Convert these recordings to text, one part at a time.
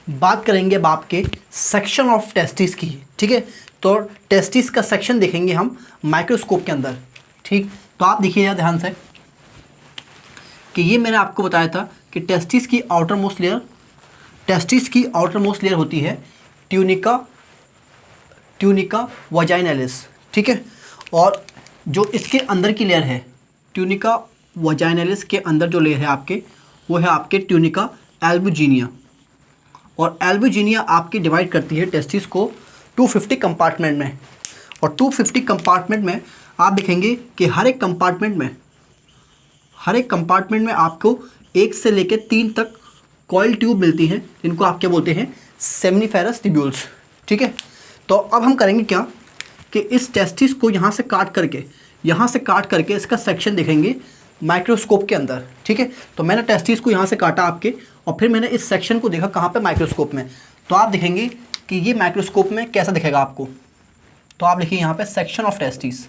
बात करेंगे अब आपके सेक्शन ऑफ टेस्टिस की, ठीक है। तो टेस्टिस का सेक्शन देखेंगे हम माइक्रोस्कोप के अंदर, ठीक। तो आप देखिएगा ध्यान से कि ये मैंने आपको बताया था कि टेस्टिस की आउटर मोस्ट लेयर होती है ट्यूनिका वजाइनलिस, ठीक है। और जो इसके अंदर की लेयर है ट्यूनिका वजाइनलिस के अंदर जो लेयर है आपके, वो है आपके ट्यूनिका एल्बुजिनिया। और एल्बुजिनिया आपकी डिवाइड करती है टेस्टिस को 250 कंपार्टमेंट में। और 250 कंपार्टमेंट में आप देखेंगे कि हर एक कंपार्टमेंट में आपको 1 से लेकर 3 तक कॉइल ट्यूब मिलती हैं, जिनको आप क्या बोलते हैं, सेमिनिफेरस ट्यूब्यूल्स, ठीक है। तो अब हम करेंगे क्या कि इस टेस्टिस को यहाँ से काट करके इसका सेक्शन देखेंगे माइक्रोस्कोप के अंदर, ठीक है। तो मैंने टेस्टिस को यहाँ से काटा आपके, और फिर मैंने इस सेक्शन को देखा कहाँ पे, माइक्रोस्कोप में। तो आप देखेंगे कि ये माइक्रोस्कोप में कैसा दिखेगा आपको। तो आप लिखिए यहाँ पे section of testis,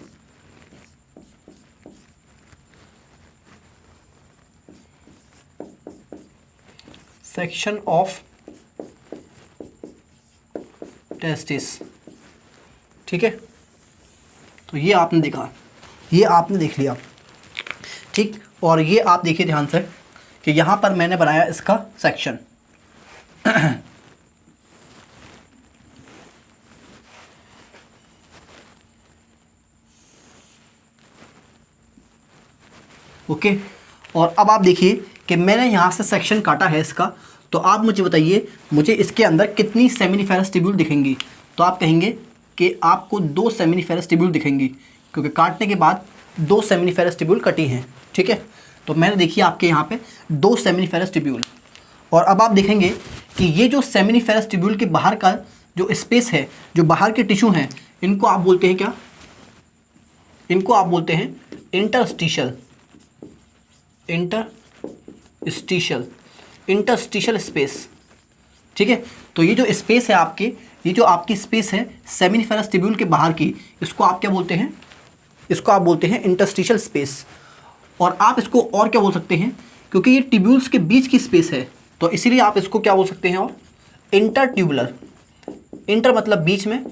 section of testis, ठीक है। तो ये आपने देखा, ये आपने देख लिया, ठीक। और ये आप देखिए ध्यान से कि यहाँ पर मैंने बनाया इसका सेक्शन ओके। और अब आप देखिए कि मैंने यहाँ से सेक्शन काटा है इसका। तो आप मुझे बताइए, मुझे इसके अंदर कितनी सेमिनिफेरस ट्यूब्यूल दिखेंगी। तो आप कहेंगे कि आपको 2 सेमिनिफेरस ट्यूब्यूल दिखेंगी, क्योंकि काटने के बाद 2 सेमिनिफेरस ट्यूब्यूल कटी हैं, ठीक है। तो मैंने देखिए आपके यहाँ पे 2 सेमिनिफेरस ट्यूब्यूल। और अब आप देखेंगे कि ये जो सेमिनिफेरस ट्यूब्यूल के बाहर का जो स्पेस है, जो बाहर के टिश्यू हैं, इनको आप बोलते हैं क्या, इनको आप बोलते हैं इंटरस्टिशियल स्पेस, ठीक है। तो ये जो स्पेस है आपके, ये जो आपकी स्पेस है सेमिनिफेरस ट्यूब्यूल के बाहर की, इसको आप क्या बोलते हैं, इसको आप बोलते हैं इंटरस्टिशियल स्पेस। और आप इसको और क्या बोल सकते हैं, क्योंकि ये ट्यूब्यूल्स के बीच की स्पेस है, तो इसीलिए आप इसको क्या बोल सकते हैं, और इंटरट्यूबुलर। इंटर मतलब बीच में,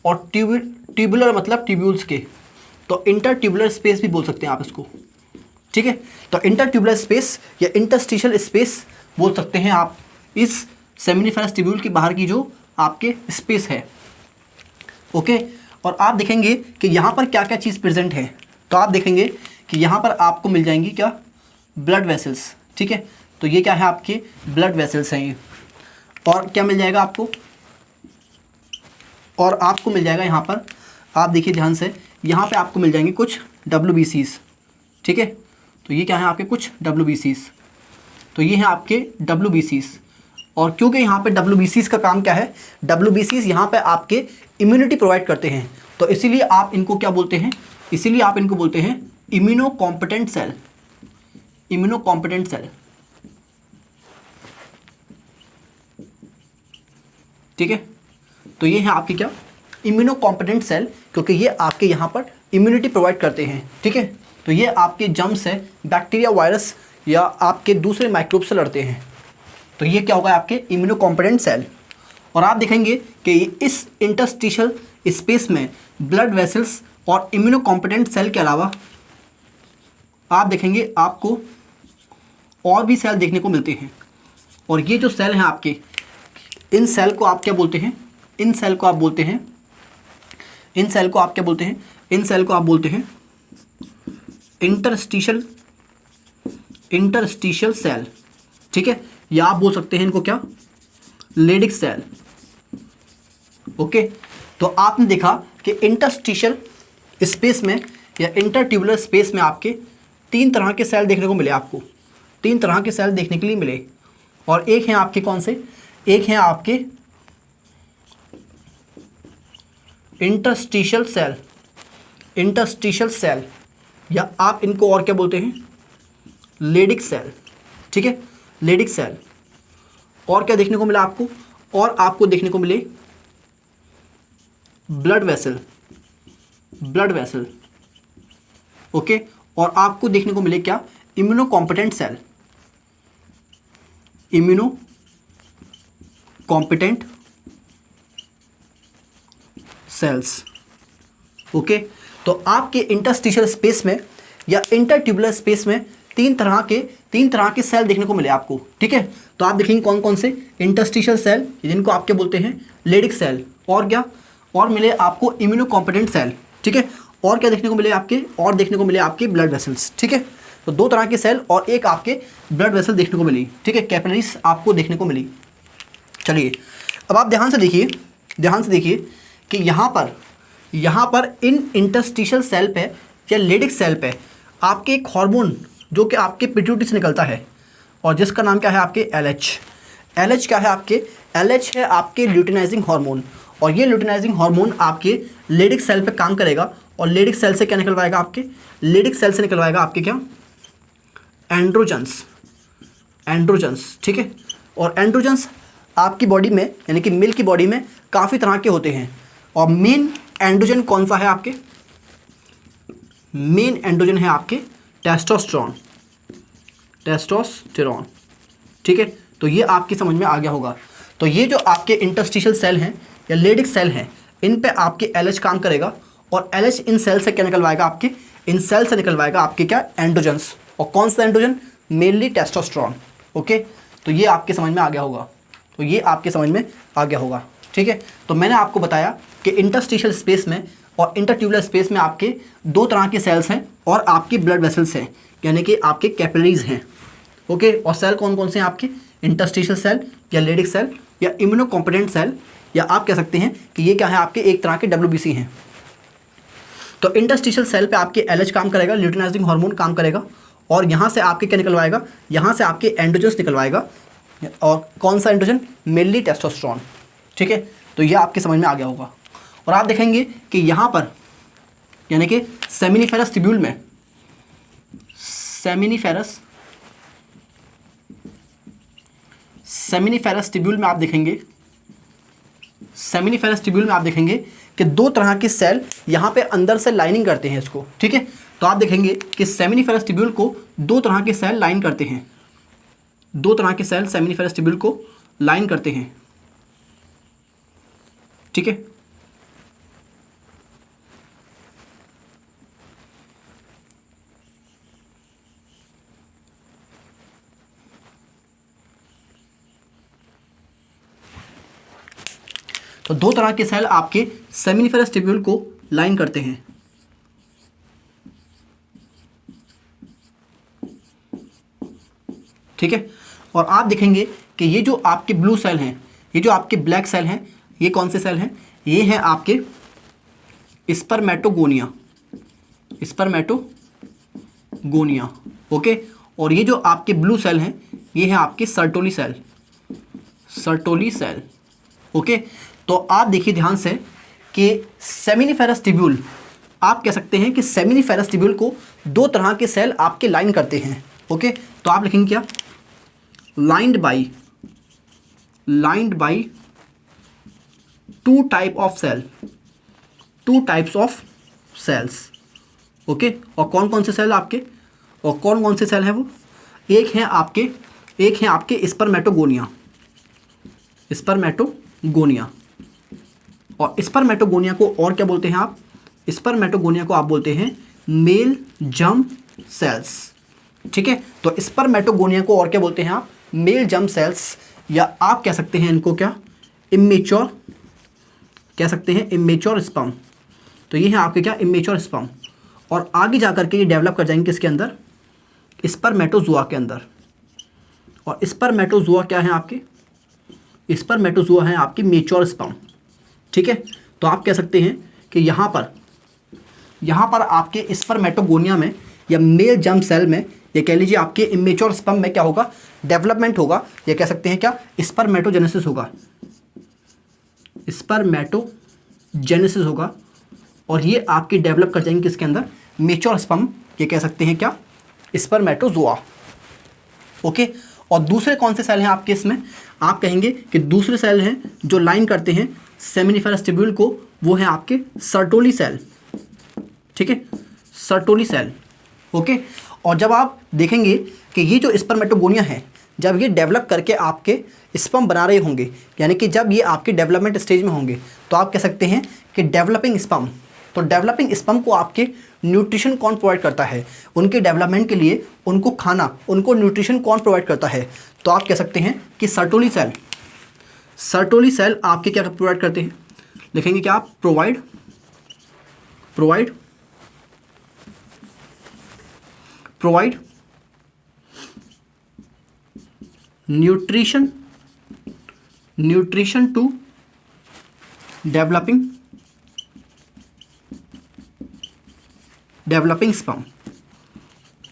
और ट्यूबुलर मतलब ट्यूब्यूल्स के, तो इंटरट्यूबुलर स्पेस भी बोल सकते हैं आप इसको, ठीक है। तो इंटरट्यूबुलर स्पेस या इंटरस्टिशियल स्पेस बोल सकते हैं आप इस सेमिनिफेरस ट्यूब्यूल के बाहर की जो आपके स्पेस है, ओके। और आप देखेंगे कि यहाँ पर क्या क्या चीज़ प्रेजेंट है। तो आप देखेंगे कि यहाँ पर आपको मिल जाएंगी क्या, ब्लड वेसल्स, ठीक है। तो ये क्या है, आपके ब्लड वेसल्स हैं ये। और क्या मिल जाएगा आपको, और आपको मिल जाएगा यहाँ पर, आप देखिए ध्यान से, यहाँ पे आपको मिल जाएंगे कुछ WBCs, ठीक है। तो ये क्या है आपके कुछ WBCs, तो ये हैं आपके WBCs। और क्योंकि यहाँ पे WBCs का काम क्या है, WBCs यहाँ पे आपके इम्यूनिटी प्रोवाइड करते हैं, तो इसीलिए आप इनको क्या बोलते हैं, इसीलिए आप इनको बोलते हैं इम्यूनो कॉम्पिटेंट सेल, ठीक है। तो ये है आपके क्या, इम्यूनो कॉम्पिटेंट सेल, क्योंकि ये आपके यहाँ पर इम्यूनिटी प्रोवाइड करते हैं, ठीक है। तो ये आपके जर्म्स है, बैक्टीरिया, वायरस या आपके दूसरे माइक्रोब से लड़ते हैं। तो ये क्या होगा, आपके इम्यूनो कॉम्पिटेंट सेल। और आप देखेंगे कि इस इंटरस्टिशियल स्पेस में ब्लड वेसल्स और इम्यूनो कॉम्पिटेंट सेल के अलावा आप देखेंगे आपको और भी सेल देखने को मिलते हैं। और ये जो सेल हैं आपके, इन सेल को आप क्या बोलते हैं, इन सेल को आप बोलते हैं इंटरस्टिशियल सेल, ठीक है। या आप बोल सकते हैं इनको क्या, लेडिक सेल, ओके। तो आपने देखा कि इंटरस्टिशियल स्पेस में या इंटरट्यूबुलर स्पेस में आपके 3 तरह के सेल देखने को मिले, आपको 3 तरह के सेल देखने के लिए मिले। और एक हैं आपके कौन से, एक हैं आपके इंटरस्टिशियल सेल, या आप इनको और क्या बोलते हैं, लेडिक सेल, ठीक है, लेडिक सेल। और क्या देखने को मिला आपको, और आपको देखने को मिले ब्लड वेसल, ओके। और आपको देखने को मिले क्या, immunocompetent cell, competent cells. Okay, तो आपके इंटरस्टिशियल स्पेस में या इंटरट्यूबुलर स्पेस में तीन तरह के सेल देखने को मिले आपको। ठीक है, तो आप देखेंगे कौन कौन से इंटरस्टिशियल सेल, जिनको आप क्या बोलते हैं, लेडिक सेल, और क्या, और मिले आपको इम्यूनो कॉम्पिटेंट सेल। ठीक है, और क्या देखने को मिले आपके, और देखने को मिले आपके ब्लड वेसल्स। ठीक है, तो दो तरह के सेल और एक आपके ब्लड वेसल देखने को मिली। ठीक है, कैपिलरीज आपको देखने को मिली। चलिए अब आप ध्यान से देखिए कि यहाँ पर इन इंटरस्टिशियल सेल पे या लेडिक सेल पे आपके एक हार्मोन जो कि आपके पिट्यूटरी से निकलता है, और जिसका नाम क्या है आपके LH क्या है आपके, LH है आपके ल्यूटिनाइजिंग हार्मोन। और ये ल्यूटिनाइजिंग हार्मोन आपके लेडिक सेल पे काम करेगा, और लेडिक सेल से क्या निकलवाएगा आपके, लेडिक सेल से निकलवाएगा आपके क्या, एंड्रोजन्स। ठीक है, और एंड्रोजन्स आपकी बॉडी में यानी कि मेल की बॉडी में काफ़ी तरह के होते हैं, और मेन एंड्रोजन कौन सा है आपके, मेन एंड्रोजन है आपके टेस्टोस्टेरोन। ठीक है, तो ये आपकी समझ में आ गया होगा। तो ये जो आपके इंटरस्टिशियल सेल हैं या लेडिक सेल हैं, इन पे आपके LH काम करेगा, और LH इन सेल से क्या निकलवाएगा आपके, इन सेल से निकलवाएगा आपके क्या, एंड्रोजन्स। और कौन सा एंड्रोजन, मेनली टेस्टोस्टेरोन। ओके, तो ये आपके समझ में आ गया होगा। ठीक है, तो मैंने आपको बताया कि इंटरस्टिशियल स्पेस में और इंटरट्यूबुलर स्पेस में आपके दो तरह के सेल्स हैं, और आपके ब्लड वेसल्स हैं, यानी कि आपके कैपिलरीज हैं। ओके, और सेल कौन कौन से हैं आपके, इंटरस्टिशियल सेल या लेडिक सेल या इम्यूनो कॉम्पिटेंट सेल, या आप कह सकते हैं कि ये क्या है आपके, एक तरह के WBC हैं। तो इंटरस्टिशियल सेल पे आपके LH काम करेगा, ल्यूटिनाइजिंग हार्मोन काम करेगा, और यहाँ से आपके क्या निकलवाएगा, यहाँ से आपके एंड्रोजन्स निकलवाएगा। और कौन सा एंड्रोजन, मेनली टेस्टोस्टेरोन। ठीक है, तो यह आपके समझ में आ गया होगा। और आप देखेंगे कि यहाँ पर यानी कि सेमिनिफेरस ट्यूब्यूल में, सेमिनिफेरस ट्यूब्यूल में आप देखेंगे कि दो तरह के सेल यहाँ पे अंदर से लाइनिंग करते हैं इसको। ठीक है, तो आप देखेंगे कि सेमिनिफेरस ट्यूब्यूल को दो तरह के सेल लाइन करते हैं, दो तरह के सेल सेमिनिफेरस ट्यूब्यूल को लाइन करते हैं। ठीक है, तो दो तरह के सेल आपके सेमिनिफेरस ट्यूब्यूल को लाइन करते हैं। ठीक है, और आप देखेंगे कि ये जो आपके ब्लू सेल हैं, ये जो आपके ब्लैक सेल हैं, ये कौन से सेल हैं, ये हैं आपके स्पर्मेटोगोनिया। ओके, और ये जो आपके ब्लू सेल हैं, ये हैं आपके सर्टोली सेल। ओके, तो आप देखिए ध्यान से कि सेमिनिफेरस ट्यूब्यूल, आप कह सकते हैं कि सेमिनिफेरस ट्यूब्यूल को दो तरह के सेल आपके लाइन करते हैं। ओके, तो आप लिखेंगे क्या, lined by two types of cells. Okay, और कौन कौन से सेल आपके, और कौन कौन से सेल हैं वो, एक हैं आपके स्पर्मेटोगोनिया, और स्पर्मेटोगोनिया को और क्या बोलते हैं आप, स्पर्मेटोगोनिया को आप बोलते हैं मेल जर्म सेल्स। ठीक है, तो स्पर्मेटोगोनिया को और क्या बोलते हैं आप, मेल जर्म सेल्स, या आप कह सकते हैं इनको क्या, इमेच्योर स्पर्म। तो ये है आपके क्या, इमेच्योर स्पर्म, और आगे जाकर के ये डेवलप कर जाएंगे किसके अंदर, स्पर्मेटोजुआ के अंदर। और स्पर्मेटोजुआ क्या है आपके, स्पर्मेटोजुआ है आपकी मेच्योर स्पर्म। ठीक है, तो आप कह सकते हैं कि यहाँ पर आपके स्पर्मेटोगोनिया में या मेल जर्म सेल में, ये कह लीजिए आपके इमेच्योर स्पर्म में क्या होगा, डेवलपमेंट होगा, ये कह सकते हैं क्या, स्पर्मेटोजेनेसिस होगा, और ये आपकी डेवलप कर जाएंगे किसके अंदर, मेच्योर स्पर्म, ये कह सकते हैं क्या, स्पर्मेटोजुआ। ओके, और दूसरे कौन से सेल हैं आपके इसमें, आप कहेंगे कि दूसरे सेल हैं जो लाइन करते हैं सेमिनिफेरस ट्यूब्यूल को, वो है आपके सर्टोली सेल। ठीक है, सर्टोली सेल। ओके, और जब आप देखेंगे कि ये जो स्पर्मेटोगोनिया है, जब ये डेवलप करके आपके स्पर्म बना रहे होंगे, यानी कि जब ये आपके डेवलपमेंट स्टेज में होंगे, तो आप कह सकते हैं कि डेवलपिंग स्पर्म। तो डेवलपिंग स्पर्म को आपके न्यूट्रिशन कौन प्रोवाइड करता है, उनके डेवलपमेंट के लिए उनको खाना, उनको न्यूट्रिशन कौन प्रोवाइड करता है, तो आप कह सकते हैं कि सर्टोली सेल। सर्टोली सेल आपके क्या प्रोवाइड करते हैं, लिखेंगे क्या आप, provide nutrition to developing sperm.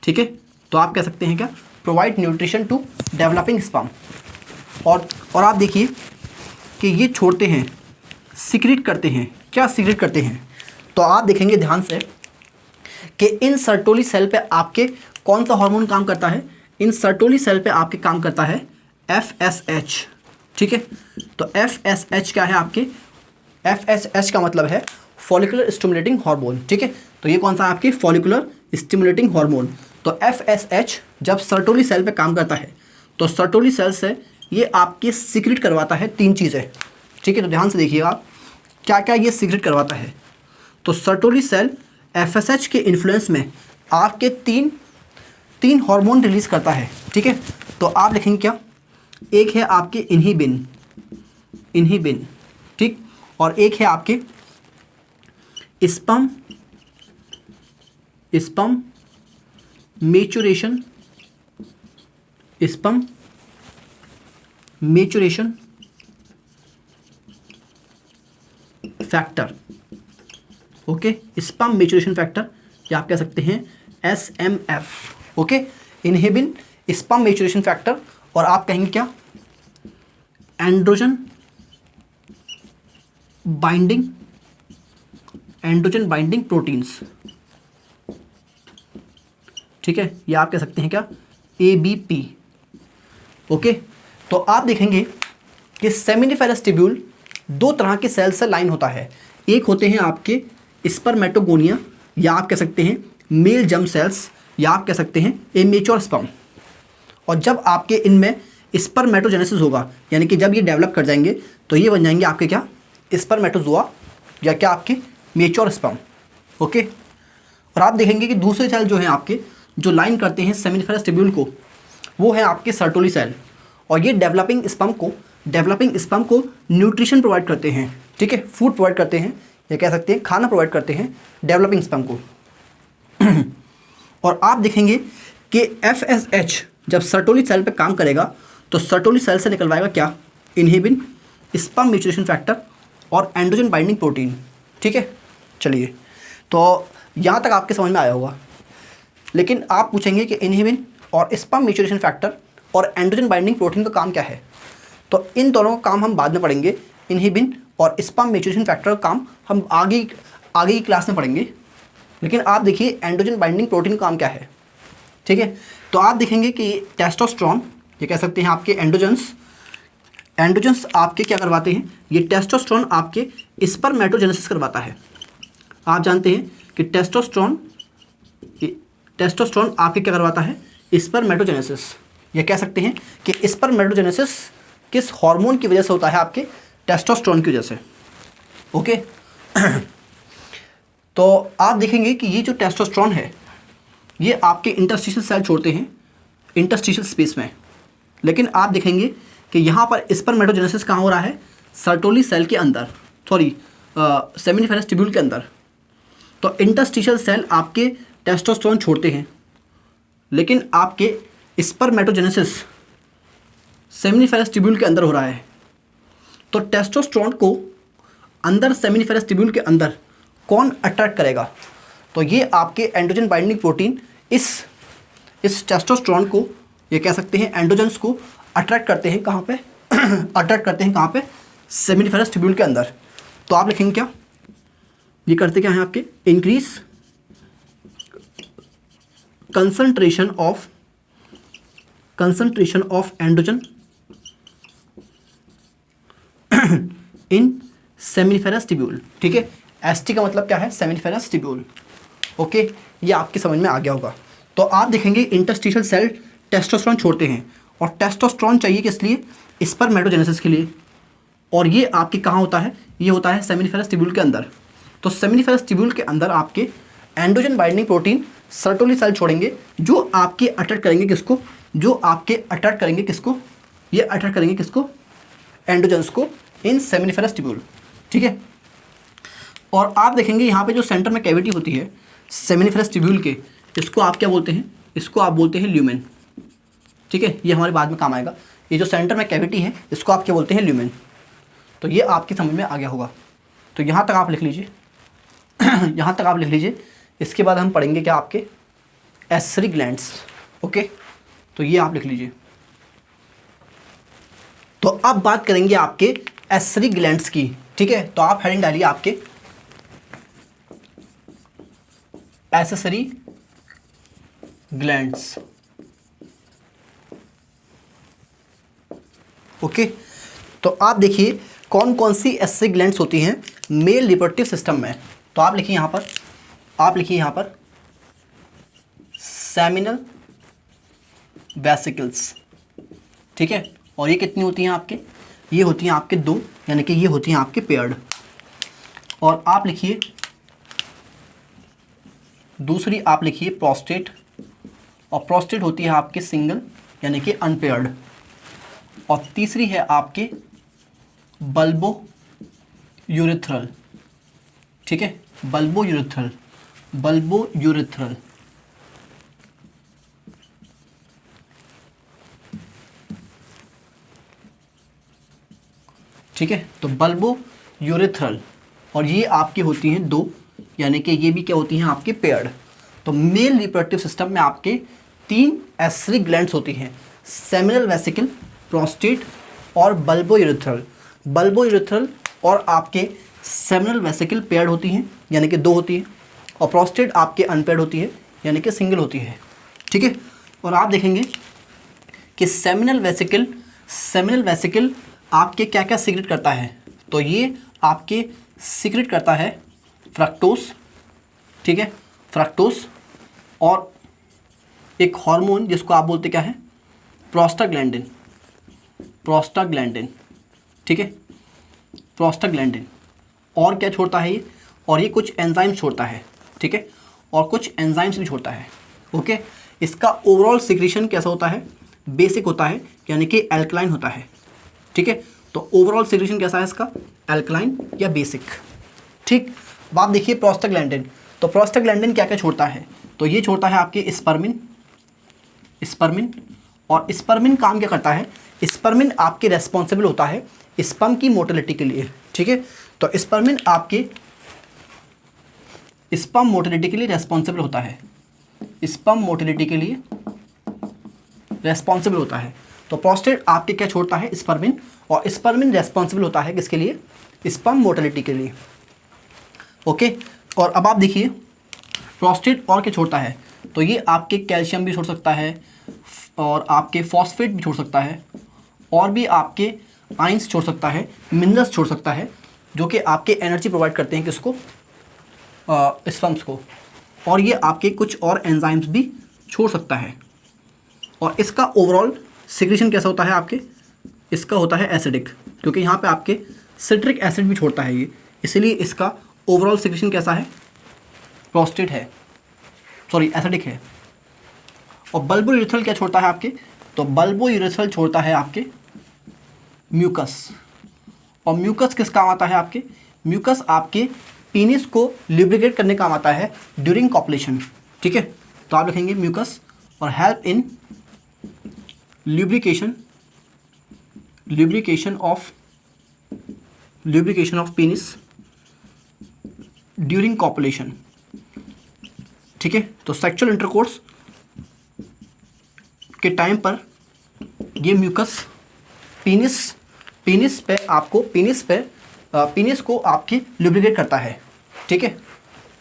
ठीक है, तो आप कह सकते हैं क्या, provide nutrition to developing sperm. और आप देखिए कि ये छोड़ते हैं, सीक्रेट करते हैं, क्या सीक्रेट करते हैं, तो आप देखेंगे ध्यान से कि इन सर्टोली सेल पे आपके कौन सा हार्मोन काम करता है, इन सर्टोली सेल पे आपके काम करता है FSH। ठीक है, तो FSH क्या है आपके, FSH का मतलब है फॉलिकुलर स्टिमुलेटिंग हार्मोन। ठीक है, तो ये कौन सा है आपके, फॉलिकुलर स्टिमुलेटिंग हार्मोन। तो FSH जब सर्टोली सेल पे काम करता है, तो सर्टोली सेल से ये आपके सीक्रेट करवाता है 3 चीज़ें। ठीक है, तो ध्यान से देखिएगा आप क्या क्या ये सीक्रेट करवाता है। तो सर्टोली सेल FSH के इन्फ्लुएंस में आपके तीन हार्मोन रिलीज करता है। ठीक है, तो आप लिखेंगे क्या, एक है आपके इनहिबिन, ठीक, और एक है आपके sperm maturation factor. Okay, sperm maturation factor, या आप कह सकते हैं SMF। Okay, inhibin, sperm maturation factor, और आप कहेंगे क्या, एंड्रोजन बाइंडिंग प्रोटीन्स। ठीक है, या आप कह सकते हैं क्या, ABP। ओके, तो आप देखेंगे कि सेमिनिफेरस ट्यूब्यूल 2 तरह के सेल से लाइन होता है। एक होते हैं आपके स्पर्मेटोगोनिया, या आप कह सकते हैं मेल जर्म सेल्स, या आप कह सकते हैं इमेच्योर स्पर्म। और जब आपके इनमें स्पर्मेटोजेनेसिस होगा, यानी कि जब ये डेवलप कर जाएंगे, तो ये बन जाएंगे आपके क्या, स्पर्मेटोजोआ, या क्या आपके मेच्योर स्पर्म। ओके, और आप देखेंगे कि दूसरे सेल जो हैं आपके, जो लाइन करते हैं सेमिनिफेरस ट्यूब्यूल को, वो है आपके सर्टोली सेल, और ये डेवलपिंग स्पर्म को न्यूट्रिशन प्रोवाइड करते हैं। ठीक है, फूड प्रोवाइड करते हैं, या कह सकते हैं खाना प्रोवाइड करते हैं डेवलपिंग स्पर्म को। और आप देखेंगे कि FSH जब सर्टोली सेल पे काम करेगा, तो सर्टोली सेल से निकलवाएगा क्या, इनहिबिन, स्पर्म मैच्योरेशन फैक्टर और एंड्रोजन बाइंडिंग प्रोटीन। ठीक है, चलिए, तो यहाँ तक आपके समझ में आया होगा। लेकिन आप पूछेंगे कि इनहिबिन और स्पर्म मैच्योरेशन फैक्टर और एंड्रोजन बाइंडिंग प्रोटीन का काम क्या है, तो इन दोनों का काम हम बाद में पढ़ेंगे। इनहिबिन और स्पर्म मैच्योरेशन फैक्टर का काम हम आगे की क्लास में पढ़ेंगे। लेकिन आप देखिए एंड्रोजन बाइंडिंग प्रोटीन का काम क्या है। ठीक है, तो आप देखेंगे कि टेस्टोस्टेरोन, ये कह सकते हैं आपके एंड्रोजन्स आपके क्या करवाते हैं, ये टेस्टोस्टेरोन आपके स्पर्मेटोजेनेसिस करवाता है। आप जानते हैं कि टेस्टोस्टेरोन आपके क्या करवाता है, स्पर्मेटोजेनेसिस। ये कह सकते हैं कि स्पर्मेटोजेनेसिस किस हार्मोन की वजह से होता है, आपके टेस्टोस्टेरोन की वजह से। ओके, तो आप देखेंगे कि ये जो टेस्टोस्टेरोन है, ये आपके इंटरस्टिशियल सेल छोड़ते हैं इंटरस्टिशियल स्पेस में। लेकिन आप देखेंगे कि यहाँ पर स्पर्मेटोजेनेसिस कहाँ हो रहा है, सर्टोली सेल के अंदर, सेमिनिफेरस ट्यूब्यूल के अंदर। तो इंटरस्टिशियल सेल आपके टेस्टोस्टेरोन छोड़ते हैं, लेकिन आपके स्पर्मेटोजेनेसिस सेमिनिफेरस ट्यूब्यूल के अंदर हो रहा है। तो टेस्टोस्टेरोन को अंदर सेमिनिफेरस ट्यूब्यूल के अंदर कौन अट्रैक्ट करेगा, तो ये आपके एंड्रोजन बाइंडिंग प्रोटीन इस टेस्टोस्टेरोन को, ये कह सकते हैं एंड्रोजन्स को अट्रैक्ट करते हैं। कहाँ पे अट्रैक्ट करते हैं, कहाँ पे, सेमिनिफेरस ट्यूब्यूल के अंदर। तो आप लिखेंगे क्या, ये करते क्या हैं आपके, increase concentration of androgen in seminiferous tubule. ठीक है, एसटी का मतलब क्या है, सेमिनिफेरस ट्यूब्यूल। ओके, ये आपके समझ में आ गया होगा। तो आप देखेंगे इंटरस्टिशियल सेल टेस्टोस्टेरोन छोड़ते हैं, और टेस्टोस्टेरोन चाहिए किस लिए, स्पर्मेटोजेनेसिस के लिए। और ये आपके कहाँ होता है, ये होता है सेमिनिफेरस ट्यूब्यूल के अंदर। तो सेमिनिफेरस ट्यूब्यूल के अंदर आपके androgen binding protein Sertoli cell छोड़ेंगे जो आपके अटैक करेंगे किसको, जो आपके अटैक करेंगे किसको, ये अटैक करेंगे किसको, एंड्रोजन्स को इन सेमिनिफेरस ट्यूब्यूल। ठीक है। और आप देखेंगे यहाँ पे जो सेंटर में कैविटी होती है सेमिनिफेरस ट्यूब्यूल के, इसको आप क्या बोलते हैं, इसको आप बोलते हैं ल्यूमेन। ठीक है, ये हमारे बाद में काम आएगा। ये जो सेंटर में कैविटी है इसको आप क्या बोलते हैं, ल्यूमेन। तो ये आपकी समझ में आ गया होगा। तो यहाँ तक आप लिख लीजिए यहाँ तक आप लिख लीजिए। इसके बाद हम पढ़ेंगे क्या, आपके एसेरी ग्लैंड्स। ओके, तो ये आप लिख लीजिए। तो अब बात करेंगे आपके एसेरी ग्लैंड्स की। ठीक है, तो आप हेडिंग डालिए आपके एसेरी ग्लैंड्स। ओके, तो आप देखिए कौन कौन सी एसेरी ग्लैंड्स होती हैं मेल रिप्रोडक्टिव सिस्टम में। तो आप लिखिए यहाँ पर, आप लिखिए यहाँ पर सेमिनल वेसिकल्स। ठीक है, और ये कितनी होती हैं आपके, ये होती हैं आपके 2, यानी कि ये होती हैं आपके पेयर्ड। और आप लिखिए दूसरी, आप लिखिए प्रोस्टेट, और प्रोस्टेट होती है आपके सिंगल यानी कि अनपेयर्ड। और तीसरी है आपके बल्बो यूरिथ्रल। ठीक है, बल्बो यूरिथ्रल, बल्बो यूरिथ्रल। ठीक है, तो बल्बो यूरिथ्रल, और ये आपकी होती हैं 2, यानी कि ये भी क्या होती हैं आपके पेयर्ड। तो मेल रिप्रोडक्टिव सिस्टम में आपके 3 एसेरी ग्लैंड्स होती हैं, सेमिनल वेसिकल, प्रोस्टेट और बल्बो यूरिथ्रल। बल्बो यूरिथ्रल और आपके सेमिनल वेसिकल पेयर्ड होती हैं, यानी कि 2 होती है, और प्रोस्टेट आपके अनपेयर्ड होती है, यानी कि सिंगल होती है। ठीक है, और आप देखेंगे कि सेमिनल वेसिकल आपके क्या क्या सीक्रेट करता है। तो ये आपके सीक्रेट करता है फ्रक्टोस। ठीक है, फ्रक्टोस और एक हार्मोन जिसको आप बोलते क्या है, प्रोस्टाग्लैंडिन। प्रोस्टाग्लैंडिन, ठीक है, प्रोस्टाग्लैंडिन। और क्या छोड़ता है ये, और ये कुछ एंजाइम्स छोड़ता है। ठीक है, और कुछ एंजाइम्स भी छोड़ता है। ओके, इसका ओवरऑल सिक्रीशन कैसा होता है, बेसिक होता है, यानी कि एल्कलाइन होता है। ठीक है, तो ओवरऑल सिक्रीशन कैसा है इसका, एल्कलाइन या बेसिक। ठीक, अब आप देखिए प्रोस्टाग्लैंडिन। तो प्रोस्टाग्लैंडिन क्या क्या छोड़ता है, तो ये छोड़ता है आपके स्पर्मिन। और स्पर्मिन काम क्या करता है, स्पर्मिन आपके रेस्पॉन्सिबल होता है स्पर्म की मोटिलिटी के लिए। ठीक है, तो स्पर्मिन आपके स्पर्म मोटिलिटी के लिए रेस्पॉन्सिबल होता है, स्पर्म मोटिलिटी के लिए रेस्पॉन्सिबल होता है। तो प्रोस्टेट आपके क्या छोड़ता है, स्पर्मिन, और स्पर्मिन रेस्पॉन्सिबल होता है किसके लिए, स्पर्म मोटिलिटी के लिए। ओके, और अब आप देखिए प्रोस्टेट और क्या छोड़ता है, तो ये आपके कैल्शियम भी छोड़ सकता है, और आपके फॉस्फेट भी छोड़ सकता है, और भी आपके आइंस छोड़ सकता है, मिनरल्स छोड़ सकता है, जो कि आपके एनर्जी प्रोवाइड करते हैं किसको, स्पर्म्स को। और ये आपके कुछ और एंजाइम्स भी छोड़ सकता है। और इसका ओवरऑल सिक्रीशन कैसा होता है आपके, इसका होता है एसिडिक, क्योंकि यहाँ पे आपके सिट्रिक एसिड भी छोड़ता है ये, इसलिए इसका ओवरऑल सिक्रीशन कैसा है, प्रोस्टेट है, सॉरी एसिडिक है। और बल्बो यूरिथ्रल क्या छोड़ता है आपके, तो बल्बो यूरिथ्रल छोड़ता है आपके म्यूकस। और म्यूकस किस काम आता है आपके, म्यूकस आपके पीनिस को लुब्रिकेट करने काम आता है ड्यूरिंग कॉपुलेशन। ठीक है, तो आप लिखेंगे म्यूकस और help in lubrication of penis during copulation। ठीक है, तो सेक्सुअल इंटरकोर्स के टाइम पर ये म्यूकस पीनिस को आपकी लुब्रिकेट करता है। ठीक है,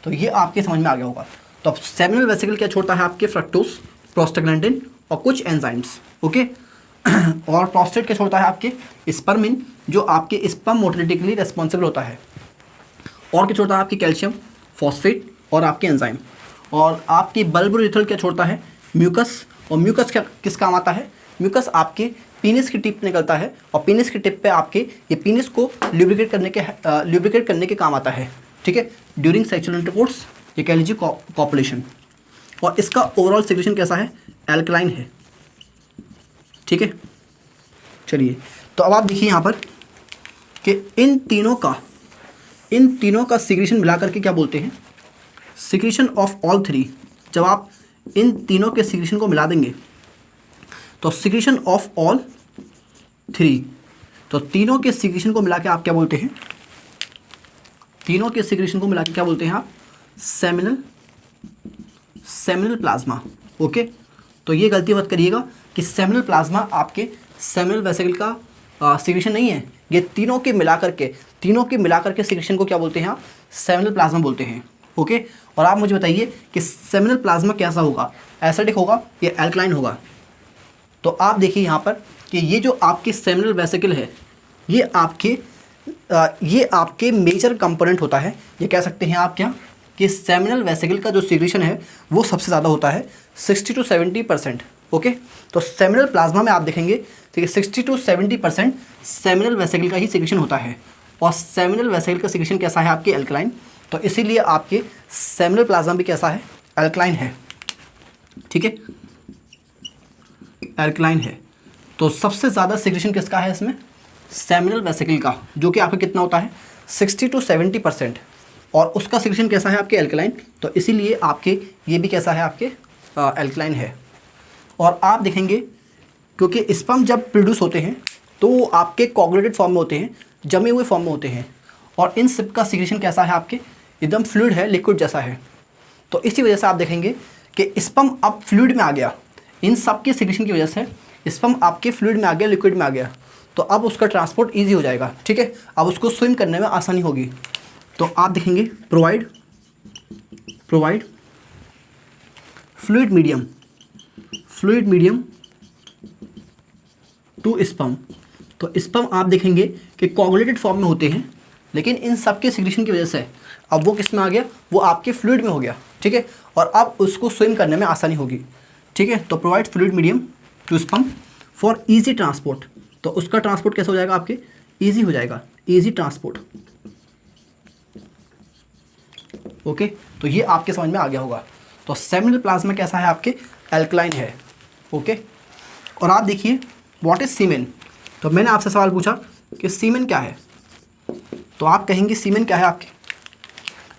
तो ये आपके समझ में आ गया होगा। तो अब सेमिनल वेसिकल क्या छोड़ता है आपके, फ्रक्टोस, प्रोस्टाग्लैंडिन और कुछ एंजाइम्स। ओके, और प्रोस्टेट क्या छोड़ता है आपके, स्पर्मिन, जो आपके स्पर्म मोटिलिटी के लिए रेस्पॉन्सिबल होता है। और क्या छोड़ता है आपके, कैल्शियम, फॉस्फेट और आपके एंजाइम। और आपकी बल्बो यूरिथ्रल क्या छोड़ता है, म्यूकस। और म्यूकस क्या किस काम आता है, म्यूकस आपके पीनिस की टिप पे निकलता है और पीनिस की टिप पे आपके ये पीनिस को ल्यूब्रिकेट करने के काम आता है, ठीक है, ड्यूरिंग सेक्सुअल इंटरकोर्स, ये कह लीजिए कॉपुलेशन। और इसका ओवरऑल सिक्रेशन कैसा है, एल्कलाइन है, ठीक है। चलिए तो अब आप देखिए यहाँ पर कि इन तीनों का सिक्रेशन मिलाकर के क्या बोलते हैं, सिक्रेशन ऑफ ऑल थ्री। जब आप इन तीनों के सिक्रेशन को मिला देंगे तो सिक्रेशन ऑफ ऑल थ्री, तो तीनों के सिक्रेशन को मिला के आप क्या बोलते हैं, तीनों के सिक्रेशन को मिला के क्या बोलते हैं आप, सेमिनल प्लाज्मा। ओके, तो ये गलती मत करिएगा कि सेमिनल प्लाज्मा आपके सेमिनल वेसिकल का सिक्रेशन नहीं है, ये तीनों के मिलाकर के सिक्रेशन को क्या बोलते हैं आप, सेमिनल प्लाज्मा बोलते हैं। ओके, और आप मुझे बताइए कि सेमिनल प्लाज्मा कैसा होगा, एसिडिक होगा या एल्कलाइन होगा। तो आप देखिए यहाँ पर कि ये जो आपकी सेमिनल वेसिकल है ये आपके मेजर कंपोनेंट होता है। ये कह सकते हैं आप क्या कि सेमिनल वेसिकल का जो सिक्रेशन है वो सबसे ज़्यादा होता है 60 to 70%। ओके, तो सेमिनल प्लाज्मा में आप देखेंगे ठीक है 60 to 70% सेमिनल वेसिकल का ही सिक्रेशन होता है और सेमिनल वेसिकल का सिक्रेशन कैसा है आपके, एल्कलाइन। तो इसीलिए आपके सेमिनल प्लाज्मा भी कैसा है, एल्कलाइन है, ठीक है, एल्कलाइन है। तो सबसे ज़्यादा सिक्रेशन किसका है इसमें, सेमिनल वेसिकल का, जो कि आपका कितना होता है 60 to 70%, और उसका सिक्रेशन कैसा है आपके, एल्कलाइन। तो इसीलिए आपके ये भी कैसा है आपके, एल्कलाइन है। और आप देखेंगे क्योंकि स्पर्म जब प्रोड्यूस होते हैं तो वो आपके कोगुलेटेड फॉर्म में होते हैं, जमे हुए फॉर्म में होते हैं, और इन सब का सिक्रेशन कैसा है आपके, एकदम फ्लूइड है, लिक्विड जैसा है। तो इसी वजह से आप देखेंगे कि स्पर्म अब फ्लूइड में आ गया, इन सब के सिक्रेशन की वजह से स्पर्म आपके फ्लूइड में आ गया, लिक्विड में आ गया, तो अब उसका ट्रांसपोर्ट ईजी हो जाएगा, ठीक है, अब उसको स्विम करने में आसानी होगी। तो आप देखेंगे provide fluid medium to sperm. तो स्पर्म आप देखेंगे कि कोगुलेटेड फॉर्म में होते हैं, लेकिन इन सब के सिक्रेशन की वजह से अब वो किस में आ गया, वो आपके फ्लूइड में हो गया, ठीक है, और अब उसको स्विम करने में आसानी होगी, ठीक है। तो provide fluid medium to sperm for easy transport. तो उसका ट्रांसपोर्ट कैसा हो जाएगा आपके, इजी हो जाएगा, इजी ट्रांसपोर्ट। ओके, तो ये आपके समझ में आ गया होगा। तो सेमिनल प्लाज्मा कैसा है आपके, एल्कलाइन है। ओके, और आप देखिए व्हाट इज सीमेन। तो मैंने आपसे सवाल पूछा कि सीमेन क्या है, तो आप कहेंगे सीमेन क्या है आपके,